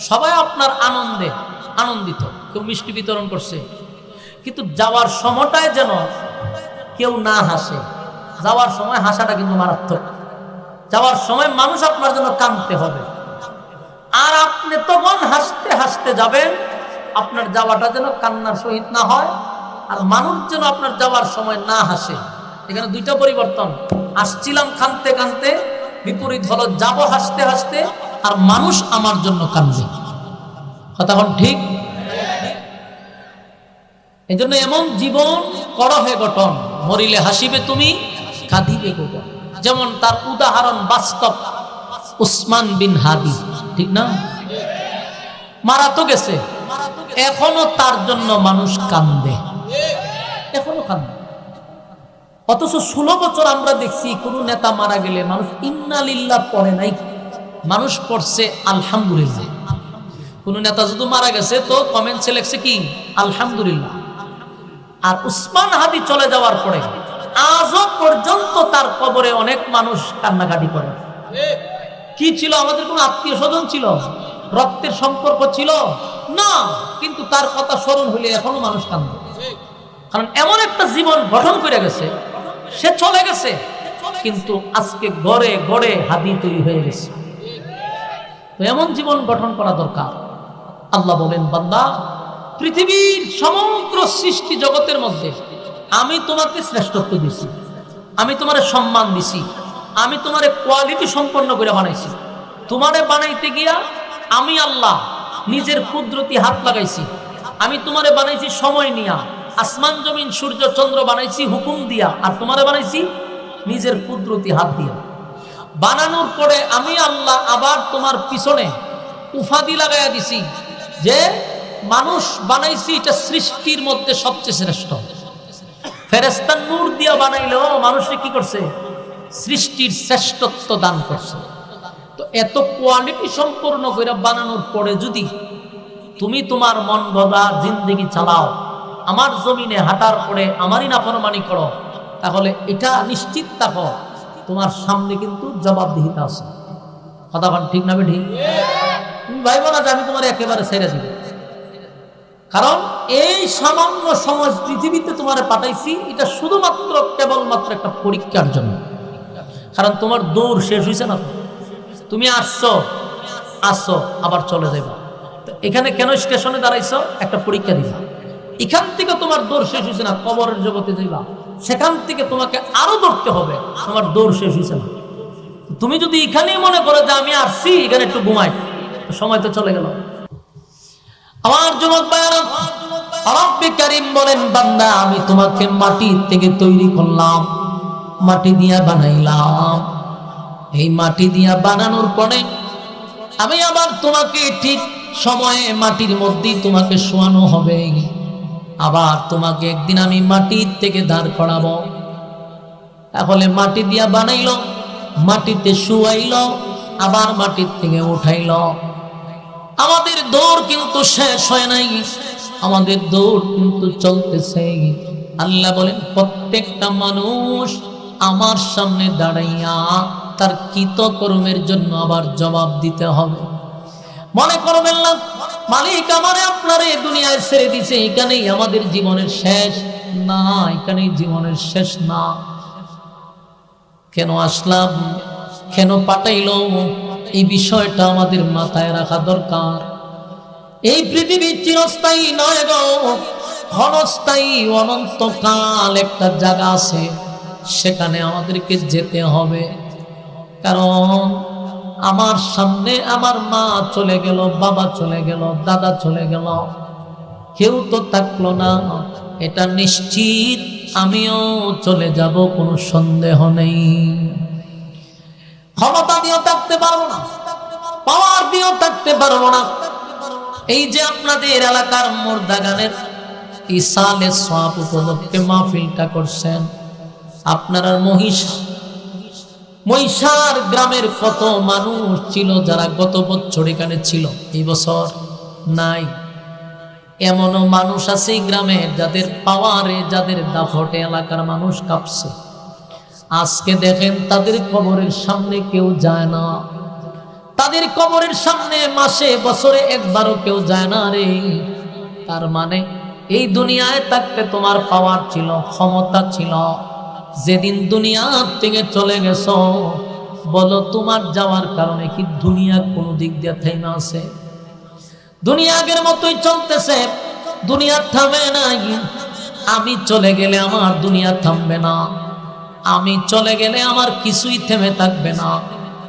সবাই আপনার আনন্দে আনন্দিত, কেউ মিষ্টি বিতরণ করছে। কিন্তু যাওয়ার সময়টায় যেন কেউ না হাসে। যাওয়ার সময় হাসাটা কিন্তু মারাত্মক। যাওয়ার সময় মানুষ আপনার জন্য কাঁদতে হবে, আর আপনি তখন হাসতে হাসতে যাবেন। আপনার যাওয়াটা যেন কান্নার সহিত না হয়, আর মানুষ যেন আপনার যাওয়ার সময় না হাসে। এখানে দুইটা পরিবর্তন। আসছিলাম কাঁদতে কাঁদতে, বিপরীত হলো যাব হাসতে হাসতে, আর মানুষ আমার জন্য কাঁদবে। কথা বল ঠিক? এই জন্য এমন জীবন করহে গঠন, মরিলে হাসিবে তুমি, কাঁদিবে গোপন। যেমন তার উদাহরণ বাস্তব, উসমান বিন হাদি, ঠিক না? মারা তো গেছে, এখনো তার জন্য মানুষ কান্দে, এখনো কান্দে। অথচ 16 বছর আমরা দেখছি কোন নেতা মারা গেলে মানুষ ইন্না লিল্লাহ পড়ে নাই, মানুষ পড়ছে আলহামদুলিল্লাহ। কোন নেতা যদি মারা গেছে তো কমেন্টসে লেখছে কি আলহামদুলিল্লাহ। আর উসমান হাদি চলে যাওয়ার পরে আজও পর্যন্ত তার কবরে অনেক মানুষ কান্নাকাটি করে। কি ছিল? আমাদের কোন আত্মীয় স্বজন ছিল, রক্তের সম্পর্ক ছিল না, কিন্তু তার কথা স্মরণ হলে এখনো মানুষ কান্দে। কারণ এমন একটা জীবন গঠন করে গেছে, সে চলে গেছে, কিন্তু আজকে গড়ে গড়ে হাদি তৈরি হয়ে গেছে। তো এমন জীবন গঠন করা দরকার। আল্লাহ বলেন, বান্দা, পৃথিবীর সমগ্র সৃষ্টি জগতের মধ্যে আমি তোমাকে শ্রেষ্ঠত্ব দিছি, আমি তোমারে সম্মান দিছি, আমি তোমারে কোয়ালিটি সম্পন্ন করে বানাইছি। তোমারে বানাইতে গিয়া আমি আল্লাহ নিজের কুদরতি হাত লাগাইছি। আমি তোমারে বানাইছি সময় নিয়া, আসমান জমিন সূর্য চন্দ্র বানাইছি হুকুম দিয়া, আর তোমারে বানাইছি নিজের কুদরতি হাত দিয়া। বানানোর পরে আমি আল্লাহ আবার তোমার পিছনে উফাদি লাগাইয়া দিছি যে মানুষ বানাইছি, এটা সৃষ্টির মধ্যে সবচেয়ে শ্রেষ্ঠ। ফেরেশতা নূর দিয়া বানাইলেও মানুষে কি করছে? সৃষ্টির শ্রেষ্ঠত্ব দান করছে। তো এত কোয়ালিটি সম্পূর্ণ করে বানানোর পরে যদি তুমি তোমার মন গড়া জিন্দেগি চালাও, আমার জমিনে হাঁটার পরে আমারই নাফরমানি করো, তাহলে এটা নিশ্চিত থাকো তোমার সামনে কিন্তু জবাবদিহিতা আছে। কথা বল ঠিক না? ঠিক। তুমি ভাইবো না যে আমি তোমার একেবারে ছেড়ে দিব, কারণ এই সামান্য সময় পৃথিবীতে তোমারে পাঠাইছি, এটা শুধুমাত্র কেবলমাত্র একটা পরীক্ষার জন্য। কারণ তোমার দৌড় শেষ হয়েছে না, তুমি আসছো আবার চলে যাইবা। তো এখানে কেন স্টেশনে দাঁড়াইছো? একটা পরীক্ষা দিবা। এখান থেকে তোমার দৌড় শেষ হয়েছে না, কবরের জগতে যাইবা, সেখান থেকে তোমাকে আরো দৌড়তে হবে, তোমার দৌড় শেষ হয়েছে না। তুমি যদি এখানেই মনে করো যে আমি আসছি এখানে একটু ঘুমাই, সময় তো চলে গেল। আমার যুবক ভাইরা, রব্বে কারীম বলেন, বান্দা, আমি তোমাকে মাটি থেকে তৈরি করলাম, মাটি দিয়া বানাইলাম। এই মাটি দিয়া বানানোর পরে আমি আবার তোমাকে ঠিক সময়ে মাটির মধ্যেই তোমাকে শোয়ানো হবে, আবার তোমাকে একদিন আমি মাটির থেকে দাঁড় করাবো। তাহলে মাটি দিয়া বানাইলো, মাটিতে শুয়াইলো, আবার মাটির থেকে উঠাইলো। আমাদের দৌড় কিন্তু শেষ হয় নাই, আমাদের দৌড় কিন্তু চলতেছে। আল্লাহ বলেন, প্রত্যেকটা মানুষ আমার সামনে দাঁড়াইয়া তার কৃতকর্মের জন্য আবার জবাব দিতে হবে। মনে করবেন না মালিক আমারে আপনারে দুনিয়ায় ছেড়ে দিছে, এখানেই আমাদের জীবনের শেষ। না, এখানেই জীবনের শেষ না। কেন আসলাম, কেন পাঠাইলো, এই বিষয়টা আমাদের মাথায় রাখা দরকার। এই পৃথিবী চিরস্থায়ী নয় গো, ক্ষণস্থায়ী, অনন্তকাল একটা জায়গা আছে, সেখানে আমাদেরকে যেতে হবে। কারণ আমার সামনে আমার মা চলে গেল, বাবা চলে গেল, দাদা চলে গেল, কেউ তো থাকলো না, এটা নিশ্চিত আমিও চলে যাব, কোনো সন্দেহ নেই। ক্ষমতা দিয়েও থাকতে পারবো না, পাওয়ার দিয়েও থাকতে পারবো না। এই যে আপনাদের এলাকার মোরদাগানের ইসালে সওয়াব উপলক্ষে মাহফিলটা করছেন, আপনারা মহিষার গ্রামের কত মানুষ ছিল যারা গত বছর এখানে ছিল, এই বছর নাই। এমনও মানুষ আছে গ্রামে যাদের পাওয়ারে, যাদের দাফটে এলাকার মানুষ কাঁপছে। আজকে দেখেন তাদের কবরের সামনে কেউ যায় না, তাদের কবরের সামনে মাসে বছরে একবারও কেউ যায় না রে। তার মানে এই দুনিয়ায় থাকতে তোমার পাওয়ার ছিল, ক্ষমতা ছিল, যেদিন দুনিয়া থেকে চলে গেছো, বলো তোমার যাওয়ার কারণে কি দুনিয়া কোনো দিক দিয়ে থেমে আছে? দুনিয়া আগের মতোই চলতেছে, দুনিয়া থামে নাই। আমি চলে গেলে আমার দুনিয়া থামবে না। আমি চলে গেলে আমার কিছুই থেমে থাকবে না।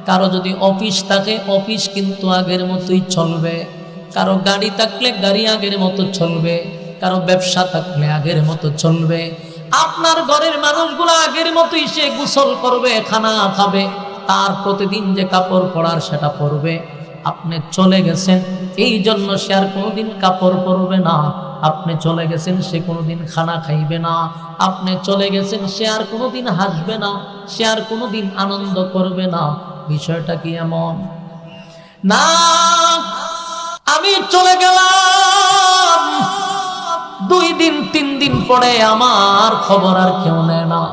কারো যদি অফিস থাকে অফিস কিন্তু আগের মতোই চলবে, কারো গাড়ি থাকলে গাড়ি আগের মতো চলবে, কারো ব্যবসা থাকলে আগের মতো চলবে। আপনার ঘরের মানুষগুলো আগের মতোই সে গোসল করবে, খানা খাবে, তার প্রতিদিন যে কাপড় পরার সেটা পরবে। আপনি চলে গেছেন এই জন্য সে আর কোনোদিন কাপড় পরবে না। আপনি চলে গেছেন সে কোনোদিন খানা খাইবে না। আপনি চলে গেছেন সে আর কোনোদিন হাসবে না, সে আর কোনোদিন আনন্দ করবে না। বিষয়টা কি এমন না? আমি চলে গেলাম, 2 দিন 3 দিন পরে আমার খবর আর কেউ নেয় না।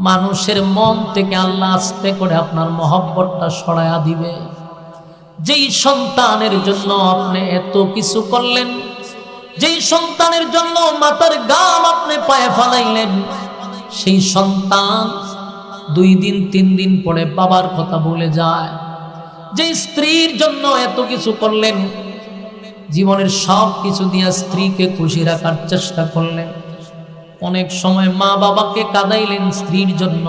মানুষের মন থেকে আল্লাহ আস্তে করে আপনার মহব্বতটা সরায়া দিবে। যেই সন্তানের জন্য আপনি এত কিছু করলেন, যেই সন্তানের জন্য মাথার ঘাম আপনি পায়ে ফেলাইলেন, সেই সন্তান 2 দিন 3 দিন পরে বাবার কথা ভুলে যায়। যে স্ত্রীর জন্য এত কিছু করলেন, জীবনের সব কিছু দিয়ে স্ত্রীকে খুশি রাখার চেষ্টা করলেন, অনেক সময় মা বাবাকে কাঁদাইলেন স্ত্রীর জন্য,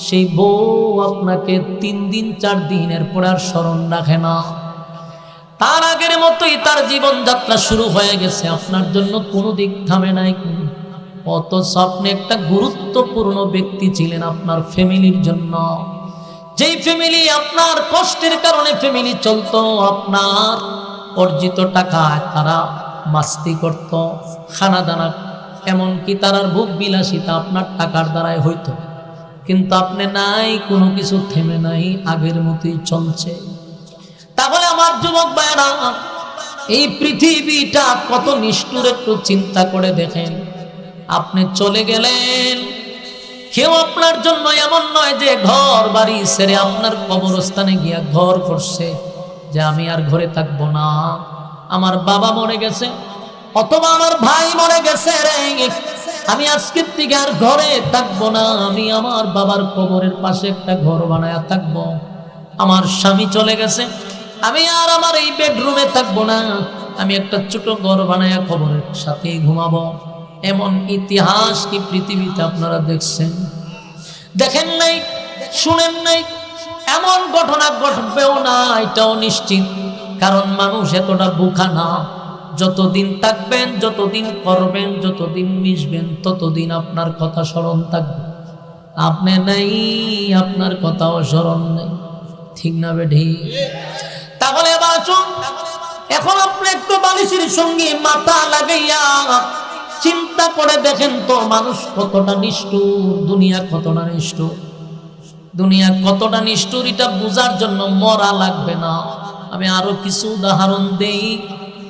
সেই বউ আপনাকে 3 দিন 4 দিনের পর আর স্মরণ রাখে না। তার আগের মতোই তার জীবনযাত্রা শুরু হয়ে গেছে, আপনার জন্য কোনো দিক থামে নাই। অথচ আপনি একটা গুরুত্বপূর্ণ ব্যক্তি ছিলেন আপনার ফ্যামিলির জন্য। যেই ফ্যামিলি আপনার কষ্টের কারণে ফ্যামিলি চলতো, আপনার অর্জিত টাকায় তারা মাস্তি করত, খানা দানা, এমনকি তারার ভোগ বিলাসিতা আপনার টাকার দ্বারাই হইতো। কিন্তু আপনি নাই, কোনো কিছু থেমে নাই, আগের মতোই চলছে। তাহলে আমার যুবক ভাইরা, এই পৃথিবীটা কত নিষ্ঠুর একটু চিন্তা করে দেখেন। আপনি চলে গেলেন, কেউ আপনার জন্য এমন নয় যে ঘর বাড়ি ছেড়ে আপনার কবরস্থানে গিয়া ঘর করছে যে আমি আর ঘরে থাকবো না, আমার বাবা মরে গেছে অথবা আমার ভাই মরে গেছে রে, আমি আজকের থেকে আর ঘরে থাকবো না, আমি আমার বাবার কবরের পাশে একটা ঘর বানায়া থাকবো। আমার স্বামী চলে গেছে, আমি আর আমার এই বেডরুমে থাকবো না, আমি একটা ছোট ঘর বানায়া কবরের সাথেই ঘুমাবো। এমন ইতিহাস কি পৃথিবীতে আপনারা দেখছেন? দেখেন নাই, শুনেন নাই? এমন ঘটনা ঘটবেও না, এটাও নিশ্চিত। কারণ মানুষ এতটা বোকা না। যতদিন থাকবেন, যতদিন করবেন, যতদিন মিশবেন, ততদিন আপনার কথা স্মরণ থাকবে। আপনি নাই, আপনার কথাও স্মরণ নেই। ঠিক না বেঠি? তাহলে এবার আসুন, এখন আপনি একটু বালিশের সঙ্গে মাথা লাগাইয়া চিন্তা করে দেখেন তো, মানুষ কতটা নিষ্ঠুর, দুনিয়া কতটা নিষ্ঠুর। দুনিয়া কতটা নিষ্ঠুর এটা বোঝার জন্য মরা লাগবে না। আমি আরো কিছু উদাহরণ দেই,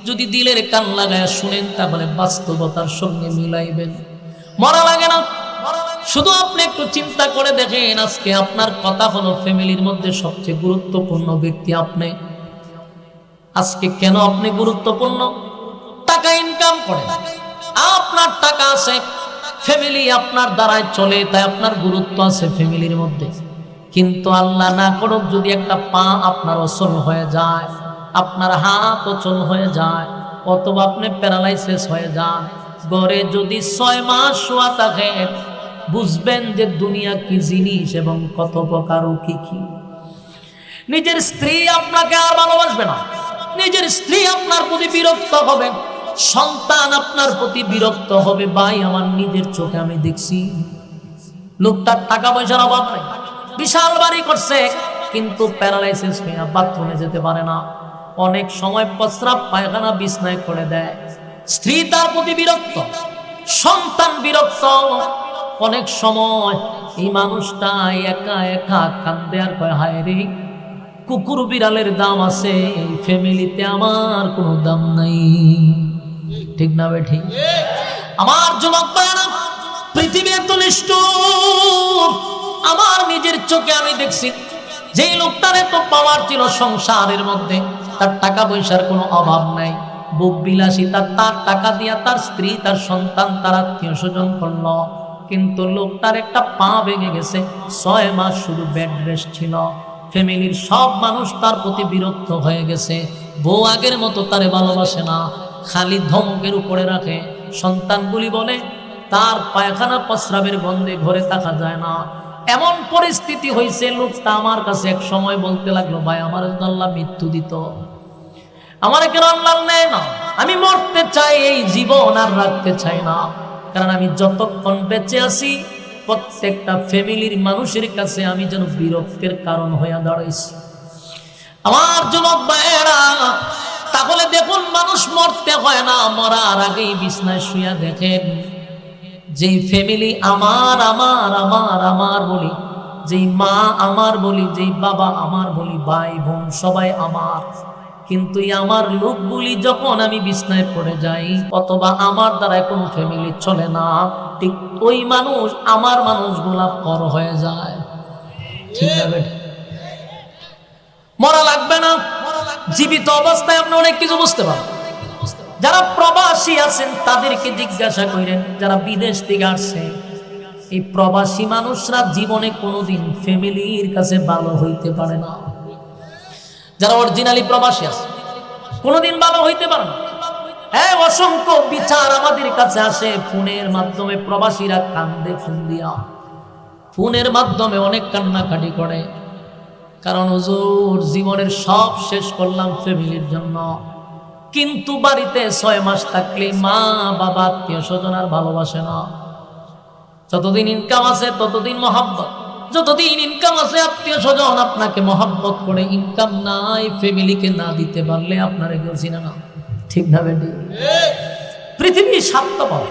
যদি দিলের কান লাগায় শুনেন তাহলে বাস্তবতার সঙ্গে মিলাইবেন। মরা লাগে না, শুধু আপনি একটু চিন্তা করে দেখেন। আজকে আপনার কথা হলো ফ্যামিলির মধ্যে সবচেয়ে গুরুত্বপূর্ণ ব্যক্তি আপনি। আজকে কেন আপনি গুরুত্বপূর্ণ? টাকা ইনকাম করেন, আপনার টাকা আছে, ফ্যামিলি আপনার দ্বারাই চলে, তাই আপনার গুরুত্ব আছে ফ্যামিলির মধ্যে। কিন্তু আল্লাহ না করুক যদি একটা পা আপনার অচল হয়ে যায়, আপনার হাত অচল হয়ে যায়, অথবা আপনি প্যারালাইসিস হয়ে যান, ঘরে যদি 6 মাস শোয়া থাকে, বুঝবেন যে দুনিয়া কি জিনিস এবং কত প্রকার ও কি কি। নিজের স্ত্রী আপনাকে আর ভালোবাসবে না, নিজের স্ত্রী আপনার প্রতি বিরক্ত হবে, সন্তান আপনার প্রতি বিরক্ত হবে। ভাই, আমার নিজের চোখে আমি দেখছি, লোকটার টাকা পয়সার অভাব নেই, বিশাল বাড়ি করছে, কিন্তু প্যারালাইসিস হয়ে বাথরুমে যেতে পারে না। অনেক সময় প্রস্রাব পায়খানা বিছনায় করে দেয়। স্ত্রী তার প্রতি বিরক্ত, সন্তান বিরক্ত। অনেক সময় এই মানুষটা একা একা কান্দে আর কয়, হায় রে, কুকুর বিড়ালের দাম আছে, এই ফ্যামিলিতে আমার কোনো দাম নাই। ঠিক না বেঠি? আমার যুবক ভাইরা, পৃথিবী এত নিষ্ঠুর। আমার নিজের চোখে আমি দেখছি, যে লোকটার এত পাওয়ার ছিল সংসারের মধ্যে, তার টাকা পয়সার কোনো অভাব নাই, ভোগ বিলাসিতা, তার টাকা দিয়া তার স্ত্রী, তার সন্তান, তার আত্মীয় স্বজন করলো। কিন্তু লোকটার একটা পা ভেঙে গেছে, 6 মাস শুধু বেড রেস্ট ছিল। ফ্যামিলির সব মানুষ তার প্রতি বিরক্ত হয়ে গেছে। বউ আগের মতো তারে ভালোবাসে না, খালি ধমকের উপরে রাখে। সন্তানগুলি বলে, তার পায়খানা প্রস্রাবের গন্ধে ঘরে থাকা যায় না। এমন পরিস্থিতি হয়েছে, লোকটা আমার কাছে এক সময় বলতে লাগলো, ভাই আমার আল্লাহ মৃত্যু দিত, আমার কেন আল্লাহ নেয় না, আমি মরতে চাই, এই জীবন আর রাখতে চাই না, কারণ আমি যতক্ষণ বেঁচে আছি প্রত্যেকটা ফ্যামিলির মানুষের কাছে আমি যেন বিরক্তের কারণ হয়ে দাঁড়াইছি। আমার যুবক ভাইয়েরা, তাহলে দেখুন, মানুষ মরতে হয় না, মরার আগেই বিছনায় শুয়া দেখেন, যেই ফ্যামিলি আমার আমার আমার আমার বলি, যেই মা আমার বলি, যেই বাবা আমার বলি, ভাই বোন সবাই আমার, কিন্তু আমার লোকগুলি যখন আমি বিছনায় পড়ে যাই অথবা আমার দ্বারা কোনো ফ্যামিলি চলে না, ঠিক ওই মানুষ আমার মানুষগুলা পর হয়ে যায়। ঠিক আছে, মরা লাগবে না, জীবিত অবস্থায় আপনি অনেক কিছু বুঝতে পারবেন। যারা প্রবাসী আছেন তাদেরকে জিজ্ঞাসা করেন, যারা বিদেশ থেকে আসছে, এই প্রবাসী মানুষরা জীবনে কোনোদিন ফ্যামিলির কাছে ভালো হইতে পারে না। যারা অরিজিনালি প্রবাসী আছে কোনোদিন ভালো হইতে পারে না। হ্যাঁ, অসংখ্য বিচার আমাদের কাছে আসে ফোনের মাধ্যমে, প্রবাসীরা কান্দে ফোন দিয়া, ফোনের মাধ্যমে অনেক কান্নাকাটি করে, কারণ হুজুর জীবনের সব শেষ করলাম ফ্যামিলির জন্য, কিন্তু বাড়িতে 6 মাস থাকলে মা বাবা আত্মীয় স্বজন আর ভালোবাসে না। যতদিন ইনকাম আছে ততদিন মহাব্বত, যতদিন ইনকাম আছে আত্মীয় স্বজন আপনাকে মহাব্বত করে, ইনকাম নাই ফ্যামিলিকে না দিতে পারলে আপনারা কেউ চিনে না। ঠিক না বেটি? পৃথিবী স্বার্থপর,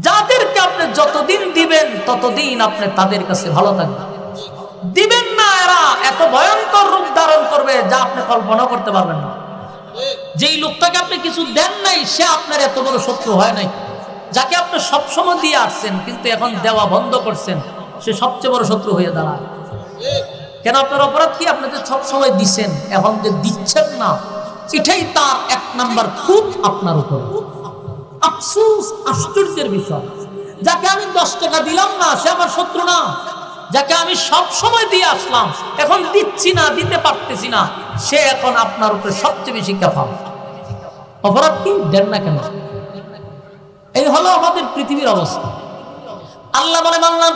যাদেরকে আপনি যতদিন দিবেন ততদিন আপনি তাদের কাছে ভালো থাকবেন, দিবেন না এরা এত ভয়ঙ্কর রূপ ধারণ করবে যা আপনি কল্পনা করতে পারবেন না। যেই লোকটাকে আপনি কিছু দেন নাই সে আপনার এত বড় শত্রু হয় নাই, যাকে আপনি সবসময় দিয়ে আসছেন কিন্তু এখন দেওয়া বন্ধ করছেন, সে সবচেয়ে বড় শত্রু হয়ে দাঁড়ায়। কেন? আপনার অপরাধ কি? আপনি যে সবসময় দিচ্ছেন, এখন যে দিচ্ছেন না, এটাই তার 1 নাম্বার খুব আপনার উপরে। আফসোস, আশ্চর্যের বিষয়, যাকে আমি 10 টাকা দিলাম না সে আমার শত্রু না, যাকে আমি সব সময় দিয়ে আসলাম এখন দিচ্ছি না, দিতে পারতেছি না, সে এখন আপনার উপরে সবচেয়ে বেশি কাফা। অপরাধ কি? দেন না কেন? এই হলো আমাদের পৃথিবীর অবস্থা। আল্লাহ বলে মানলাম,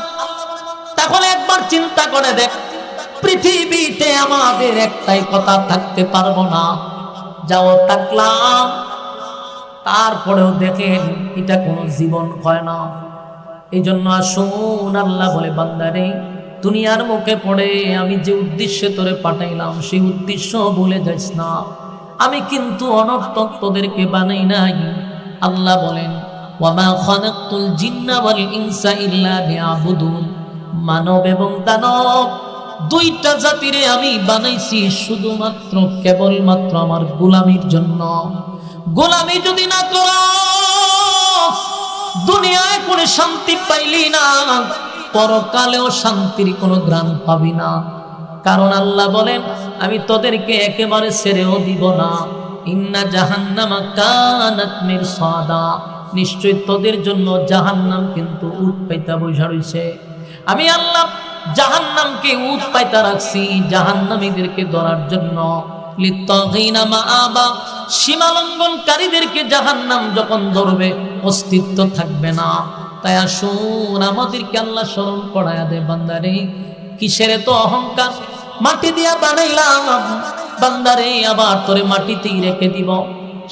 তাহলে একবার চিন্তা করে দেখ, পৃথিবীতে আমাদের একটাই কথা, থাকতে পারবো না, যাও থাকলাম, তারপরেও দেখেন এটা কোনো জীবন হয় না। এই জন্য আসুন, আল্লাহ বলে বান্দারে, দুনিয়ার মুখে পড়ে আমি যে উদ্দেশ্যে তোরে পাঠাইলাম সেই উদ্দেশ্য ভুলে যাস না। আমি কিন্তু অনর্থক তোদেরকে বানাই নাই। আল্লাহ বলেন, ওয়ামা খালাকতুল জিন্না ওয়াল ইনসা ইল্লা লিয়াবুদুন, মানব এবং দানব দুইটা জাতিরে আমি বানাইছি শুধুমাত্র কেবলমাত্র আমার গোলামির জন্য। গোলামি যদি না করো, দুনিয়ায় কোনো শান্তি পাইলি না, পরকালেও শান্তির কোনো গ্রাণ পাবি না। কারণ আল্লাহ বলেন, আমি তোদেরকে একেবারে ছেড়েও দিব না। ইন্না জাহান্নামা কানাত মিরসাদা, নিশ্চয় তোদের জন্য জাহান্নাম কিন্তু উট পাইতা বইসা রইছে। আমি আল্লাহ জাহান্নামকে উট পাইতা রাখছি জাহান্নামীদেরকে ধরার জন্য। লিত্তাগিনা মাআবা, সীমালঙ্ঘনকারীদেরকে জাহান্নাম যখন ধরবে অস্তিত্ব থাকবে না। তাই আসুন, আমাদেরকে আল্লাহ স্মরণ করায়া দে, বান্দারে কিসের তো অহংকার, মাটি দিয়া বানাইলাম বান্দারে, আবার তোরে মাটিতেই রেখে দিব।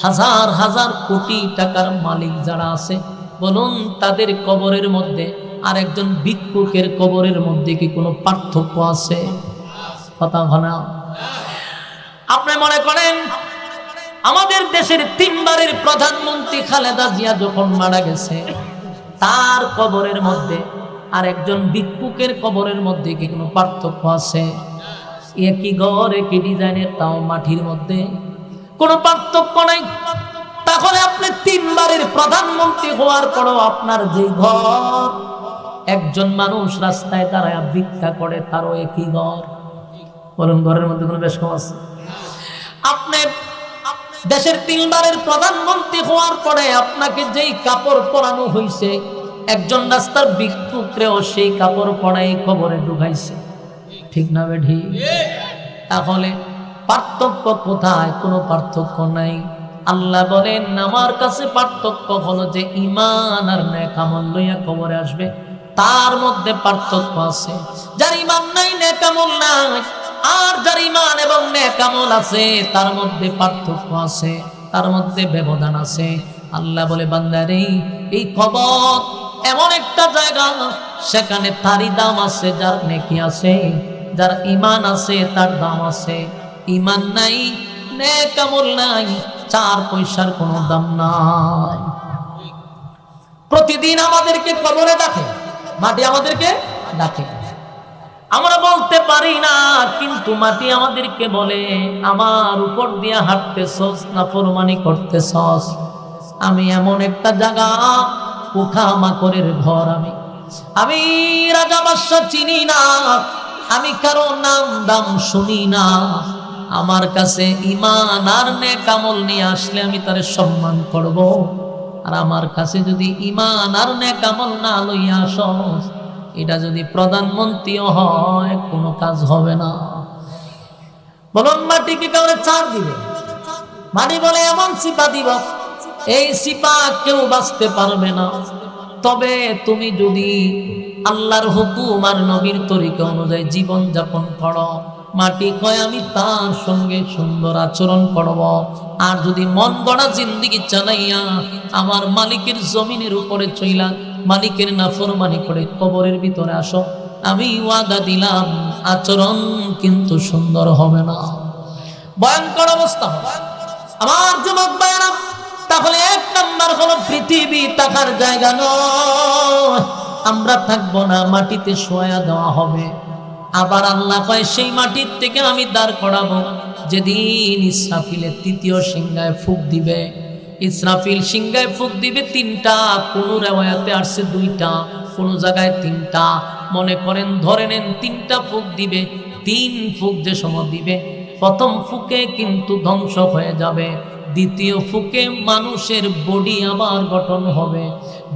হাজার হাজার কোটি টাকার মালিক যারা আছে বলুন, তাদের কবরের মধ্যে আর একজন ভিক্ষুকের কবরের মধ্যে কি কোনো পার্থক্য আছে? কথা ভানা। আপনি মনে করেন আমাদের দেশের 3 বারের প্রধানমন্ত্রী খালেদা জিয়া যখন মারা গেছে, তার কবরের মধ্যে আর একজন ভিক্ষুকের কবরের মধ্যে কি কোনো পার্থক্য আছে? একই ঘর, একই ডিজাইনের, তাও মাটির মধ্যে, কোনো পার্থক্য নাই। তাহলে আপনি 3 বারের প্রধানমন্ত্রী হওয়ার পরও আপনার যে ঘর, একজন মানুষ রাস্তায় দাঁড়ায় ভিক্ষা করে, তারও একই ঘর। বলুন, ঘরের মধ্যে কোনো বেশ কম আছে? আপনি দেশের 3 বারের প্রধানমন্ত্রী হওয়ার পরে আপনাকে যেই কাপড় পরানো হয়েছে, একজন রাস্তার ভিক্ষুকরেও সেই কাপড় পরাই কবরে ঢুকাইছে। ঠিক না বেঠি? তাহলে পার্থক্য কোথায়? কোনো পার্থক্য নাই। আল্লাহ বলেন আমার কাছে পার্থক্য হলো যে ঈমান আর নেক আমল লইয়া কবরে আসবে, তার মধ্যে পার্থক্য আছে। যার ঈমান নাই, নেক আমল নাই, আর যার ঈমান এবং নেক আমল আছে তার মধ্যে পার্থক্য আছে, তার মধ্যে ব্যবধান আছে। আল্লাহ বলে বান্দারে, এই কবর এমন একটা জায়গা, সেখানে তারই দাম আছে যার নেকি আছে, যার ঈমান আছে তার দাম আছে। ঈমান নাই, নেক আমল নাই, 4 পয়সার কোনো দাম নাই। প্রতিদিন আমাদেরকে কবরে ডাকে, মাটি আমাদেরকে ডাকে। আমরা বলতে পারি না, কিন্তু মাটি আমাদেরকে বলে আমার উপর দিয়া হাঁটতেছস, নাফরমানি করতেছস। আমি এমন একটা জায়গা, পোকামাকড়ের ঘর, আমি রাজা বাদশা চিনি না, আমি কারো নাম দাম শুনি না। আমার কাছে ঈমান আর নেক আমল নিয়ে আসলে আমি তারে সম্মান করব, আর আমার কাছে যদি ঈমান আর নেক আমল না লইয়া আসস, এটা যদি প্রধানমন্ত্রীও হয় কোনো কাজ হবে না। বলুন মাটি কি কাউরে ছাড় দিবে? মাটি বলে এমন সিপা দিব, এই সিপা কেউ বাঁচতে পারবে না। তবে তুমি যদি আল্লাহর হুকুম আর নবীর তরিকা অনুযায়ী জীবন যাপন করো, মাটি কয় আমি তার সঙ্গে সুন্দর আচরণ করব। আর যদি মন গড়া জিন্দেগি চালাইয়া আমার মালিকের জমিনের উপরে চইলা মালিকের নাফরমানি করে কবরের ভিতরে আসো, আমি ওয়াদা দিলাম আচরণ কিন্তু সুন্দর হবে না, ভয়ঙ্কর অবস্থা হবে। আমার যুবক ভাইরা, তাহলে 1 নাম্বার হলো পৃথিবী থাকার জায়গা নয়, আমরা থাকবো না, মাটিতে শোয়া দেওয়া হবে। আবার আল্লাহ কয় সেই মাটির থেকে আমি দাঁড় করাবো যেদিন ইসরাফিলের 3য় সিংহায় ফুঁক দিবে। ইসরাফিল সিংহায় ফুঁক দিবে 3টা, কোন রিওয়ায়াতে আসছে 2টা, কোন জায়গায় 3টা। মনে করেন ধরে নেন 3টা ফুঁক দিবে। 3 ফুঁক যে সময় দিবে, প্রথম ফুঁকে কিন্তু ধ্বংস হয়ে যাবে, দ্বিতীয় ফুঁকে মানুষের বডি আবার গঠন হবে।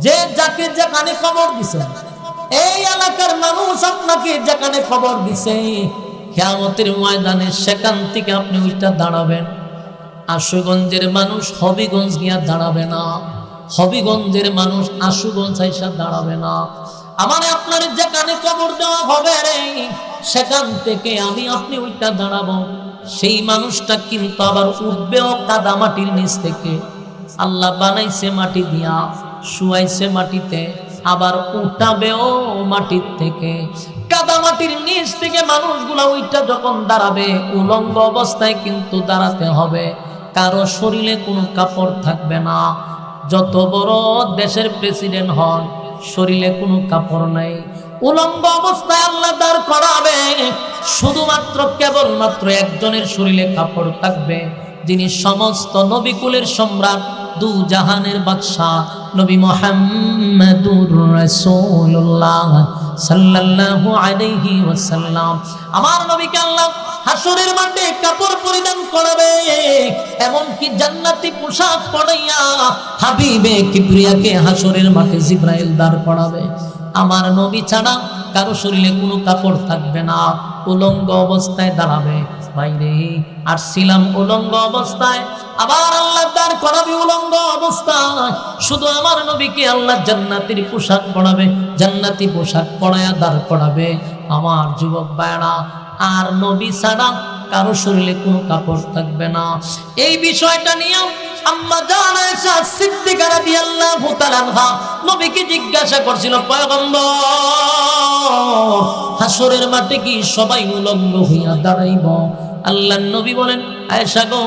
যে যাকে যেখানে খবর দিছে, এই এলাকার মানুষ আপনাকে যেখানে খবর দিছে, কিয়ামতের ময়দানে সেখান থেকে আপনি ওইটা দাঁড়াবেন। আশুগঞ্জের মানুষ হবিগঞ্জ গিয়া দাঁড়াবে না, হবিগঞ্জের মানুষ আশুগঞ্জ আইসা দাঁড়াবে না। আমার আপনার যেখানে খবর দেওয়া হবে রে, সেখান থেকে আমি আপনি ওইটা দাঁড়াবো। সেই মানুষটা কিন্তু আবার উঠবেও কাদা মাটির নিচ থেকে। আল্লাহ বানাইছে মাটি দিয়া, শুয়াইছে মাটিতে, আবার উঠাবেও মাটির থেকে। কাদা মাটির নিচ থেকে মানুষগুলা ওইটা যখন দাঁড়াবে, উলঙ্গ অবস্থায় কিন্তু দাঁড়াতে হবে। কারো শরীরে কোনো কাপড় থাকবে না। যত বড় দেশের প্রেসিডেন্ট হন, শরীরে কোনো কাপড় নাই, উলঙ্গ অবস্থায় আল্লাহ দাঁড় করাবে। শুধুমাত্র কেবলমাত্র একজনের শরীরে কাপড় থাকবে, যিনি সমস্ত নবীকুলের সম্রাট, 2 জাহানের বাদশা, নবী মুহাম্মদুর রাসূলুল্লাহ সাল্লাল্লাহু আলাইহি ওয়াসাল্লাম। আমার নবীকে আল্লাহ হাসরের মাঠে কাপড় পরিধান করাবে, এমনকি জান্নাতি পোশাক পরাইয়া হাবিবে কিবরিয়াকে হাসরের মাঠে জিবরাইল দাঁড় করাবে। আমার নবী ছাড়া কারো শরীরে কোনো কাপড় থাকবে না, উলঙ্গ অবস্থায় দাঁড়াবে। বাইরে আর ছিলাম উলঙ্গ অবস্থায়, আবার আল্লাহ দাঁড় করাবে উলঙ্গ অবস্থায়। শুধু আমার নবীকে আল্লাহ জান্নাতের পোশাক পরাবে, জান্নাতি পোশাক পরায়া দাঁড় করাবে। আমার যুবক ভাইরা, আর নবী ছাড়া কারো শরীরে কোনো কাপড় থাকবে না। এই বিষয়টা নিয়ে আম্মা জান আয়েশা সিদ্দিকা রাদিয়াল্লাহু তাআলা আনহা নবীকে জিজ্ঞাসা করছিল, পয়গম্বর, হাসরের মাঠে কি সবাই উলঙ্গ হইয়া দাঁড়াইব? আল্লাহর নবী বলেন, আয়েশা গো,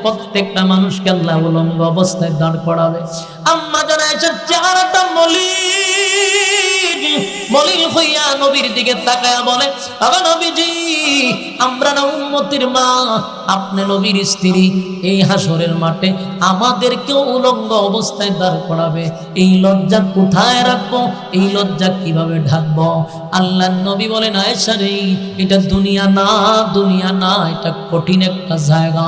প্রত্যেকটা মানুষকে আল্লাহ উলঙ্গ অবস্থায় দাঁড় করাবে। আম্মা জান আয়েশার চেহারাটা মলিন হইয়া নবীর দিকে তাকায়া বলে, আগো নবীজি, আমরা না উম্মতের মা, আপনি নবীর স্ত্রী, এই হাসরের মাঠে আমাদেরকেও উলঙ্গ অবস্থায় দাঁড় করাবে। এই লজ্জা কোথায় রাখবো? এই লজ্জা কিভাবে ঢাকবো? আল্লাহর নবী বলেন, আয়েশা রে, এটা দুনিয়া না, দুনিয়া না, এটা কঠিন একটা জায়গা।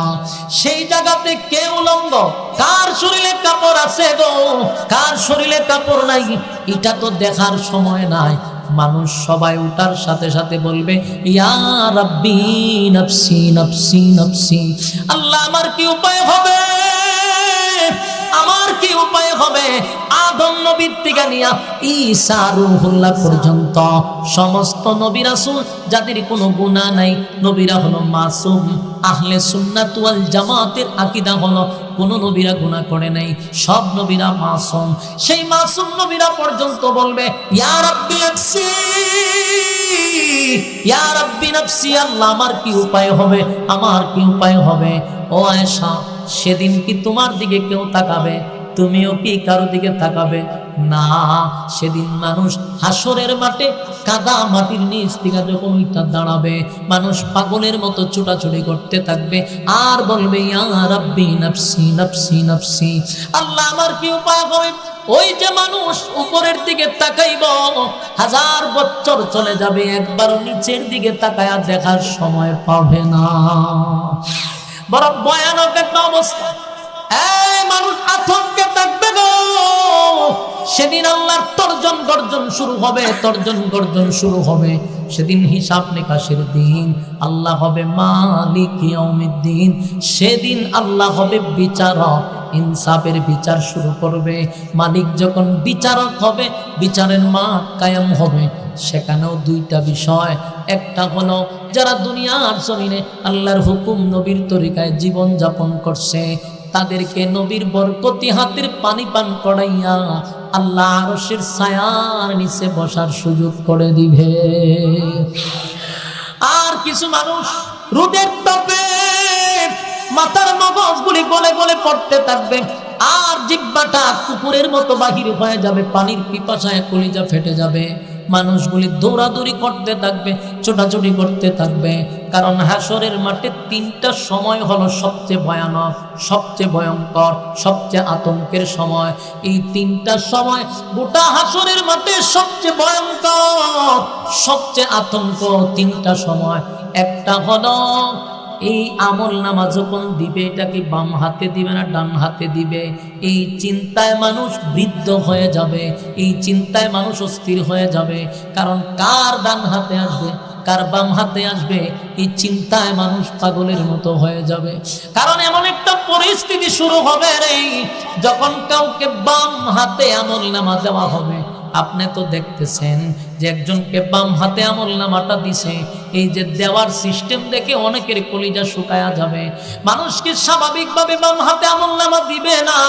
সেই জায়গাতে কে উলঙ্গ? কার শরীরে কাপড় আছে গো, কার শরীরে কাপড় নাই, এটা তো দেখার সময় নাই। মানুষ সবাই উঠার সাথে সাথে বলবে, ইয়া রাব্বি নাফসি নাফসি নাফসি। আল্লাহ, আমার কি উপায় হবে? আমার কি উপায় হবে? আদম নবীর থেকে নিয়া ঈসা রূহুল্লাহ পর্যন্ত সমস্ত নবী রাসূল যাদের কোনো গুনাহ নাই, নবীরা হলো মাসুম। আহলে সুন্নাত ওয়াল জামাতের আকীদা হলো কোন নবীরা গুনাহ করে নাই, সব নবীরা মাসুম। সেই মাসুম নবীরা পর্যন্ত বলবে ইয়া রাব্বি নাফসি, ইয়া রাব্বি নাফসি, আল্লাহ আমার কি উপায় হবে, আমার কি উপায় হবে? ও আয়েশা, সেদিন কি তোমার দিকে কেউ তাকাবে? তুমিও কি কারো দিকে তাকাবে না? সেদিন মানুষ হাসরের মাঠে কাদা মাটির নিচ থেকে যখন ওইটা দাঁড়াবে, মানুষ পাগলের মতো ছুটাছুটি করতে থাকবে আর বলবে ইয়া রাব্বি নাফসি নাফসি নাফসি, আল্লাহ আমার কি উপায় হবে? ওই যে মানুষ উপরের দিকে তাকাইব, 1000 বছর চলে যাবে, একবারও নিচের দিকে তাকায়া দেখার সময় পাবে না। বড় ভয়ানক একটা অবস্থা। মানুষ আতঙ্কে থাকবে গো। সেদিন আল্লাহর তর্জন গর্জন শুরু হবে, তর্জন গর্জন শুরু হবে। সেদিন হিসাব নিকাশের দিন। আল্লাহ হবে মালিক ইয়াউমিদ্দিন। সেদিন আল্লাহ হবে বিচারক, ইনসাফের বিচার শুরু করবে। মালিক যখন বিচারক হবে, বিচারের মাঠ কায়েম হবে। সেখানেও দুইটা বিষয়, একটা হলো যারা দুনিয়ার জমিনে আল্লাহর হুকুম নবীর তরিকায় জীবন যাপন করছে, তাদেরকে নবীর বরকতি হাতের পানি পান করাইয়া আল্লাহ আরশের ছায়ার নিচে বসার সুযোগ করে দিবে। আর কিছু মানুষ রোদের তাপে মাথার মগজগুলি গলে গলে পড়তে থাকবে, আর জিহ্বাটা কুকুরের মতো বাহির হয়ে যাবে, পানির পিপাসায় কলিজা ফেটে যাবে। মানুষগুলি দৌড়াদৌড়ি করতে থাকবে, ছোটাছুটি করতে থাকবে। কারণ হাসরের মাঠে 3টা সময় হলো সবচেয়ে ভয়ানক, সবচেয়ে ভয়ঙ্কর, সবচেয়ে আতঙ্কের সময়। এই 3টা সময় গোটা হাসরের মাঠে সবচেয়ে ভয়ঙ্কর, সবচেয়ে আতঙ্ক 3টা সময়। একটা হলো এই আমল নামা যখন দিবে, এটাকে বাম হাতে দিবে না ডান হাতে দিবে, এই চিন্তায় মানুষ বৃদ্ধ হয়ে যাবে, এই চিন্তায় মানুষ অস্থির হয়ে যাবে। কারণ কার ডান হাতে আসবে, কার বাম হাতে আসবে, এই চিন্তায় মানুষ পাগলের মতো হয়ে যাবে। কারণ এমন একটা পরিস্থিতি শুরু হবে রে, যখন কাউকে বাম হাতে আমল নামা দেওয়া হবে। আপনি তো দেখতেছেন যে একজনকে বাম হাতে আমল নামাটা দিছে, এই যে দেওয়ার সিস্টেম দেখে অনেকের কলিজা শুকায়া যাবে। মানুষকে স্বাভাবিকভাবে বাম হাতে আমল নামা দিবে না।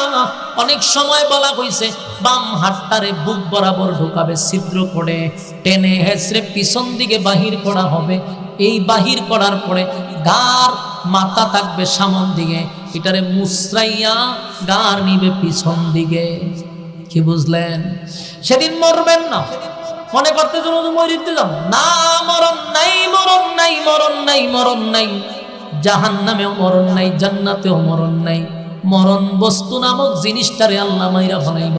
অনেক সময় বলা হয়েছে বাম হাতটারে বুক বরাবর ঢোকাবে, ছিদ্র করে টেনে হেসড়ে পিছন দিকে বাহির করা হবে। এই বাহির করার পরে গার মাথা থাকবে সামন দিকে, এটারে মুসরাইয়া গার নিবে পিছন দিকে। কি বুঝলেন? সেদিন মরবেন না, মনে করতে জন্য মরিতে যান না, মরণ নাই, মরণ নাই, মরণ নাই, মরণ নাই। জাহান্নামেও মরণ নাই, জান্নাতেও মরণ নাই। মরণ বস্তু নামক জিনিসটারে আল্লাহ মাইরা ফেলাইবে।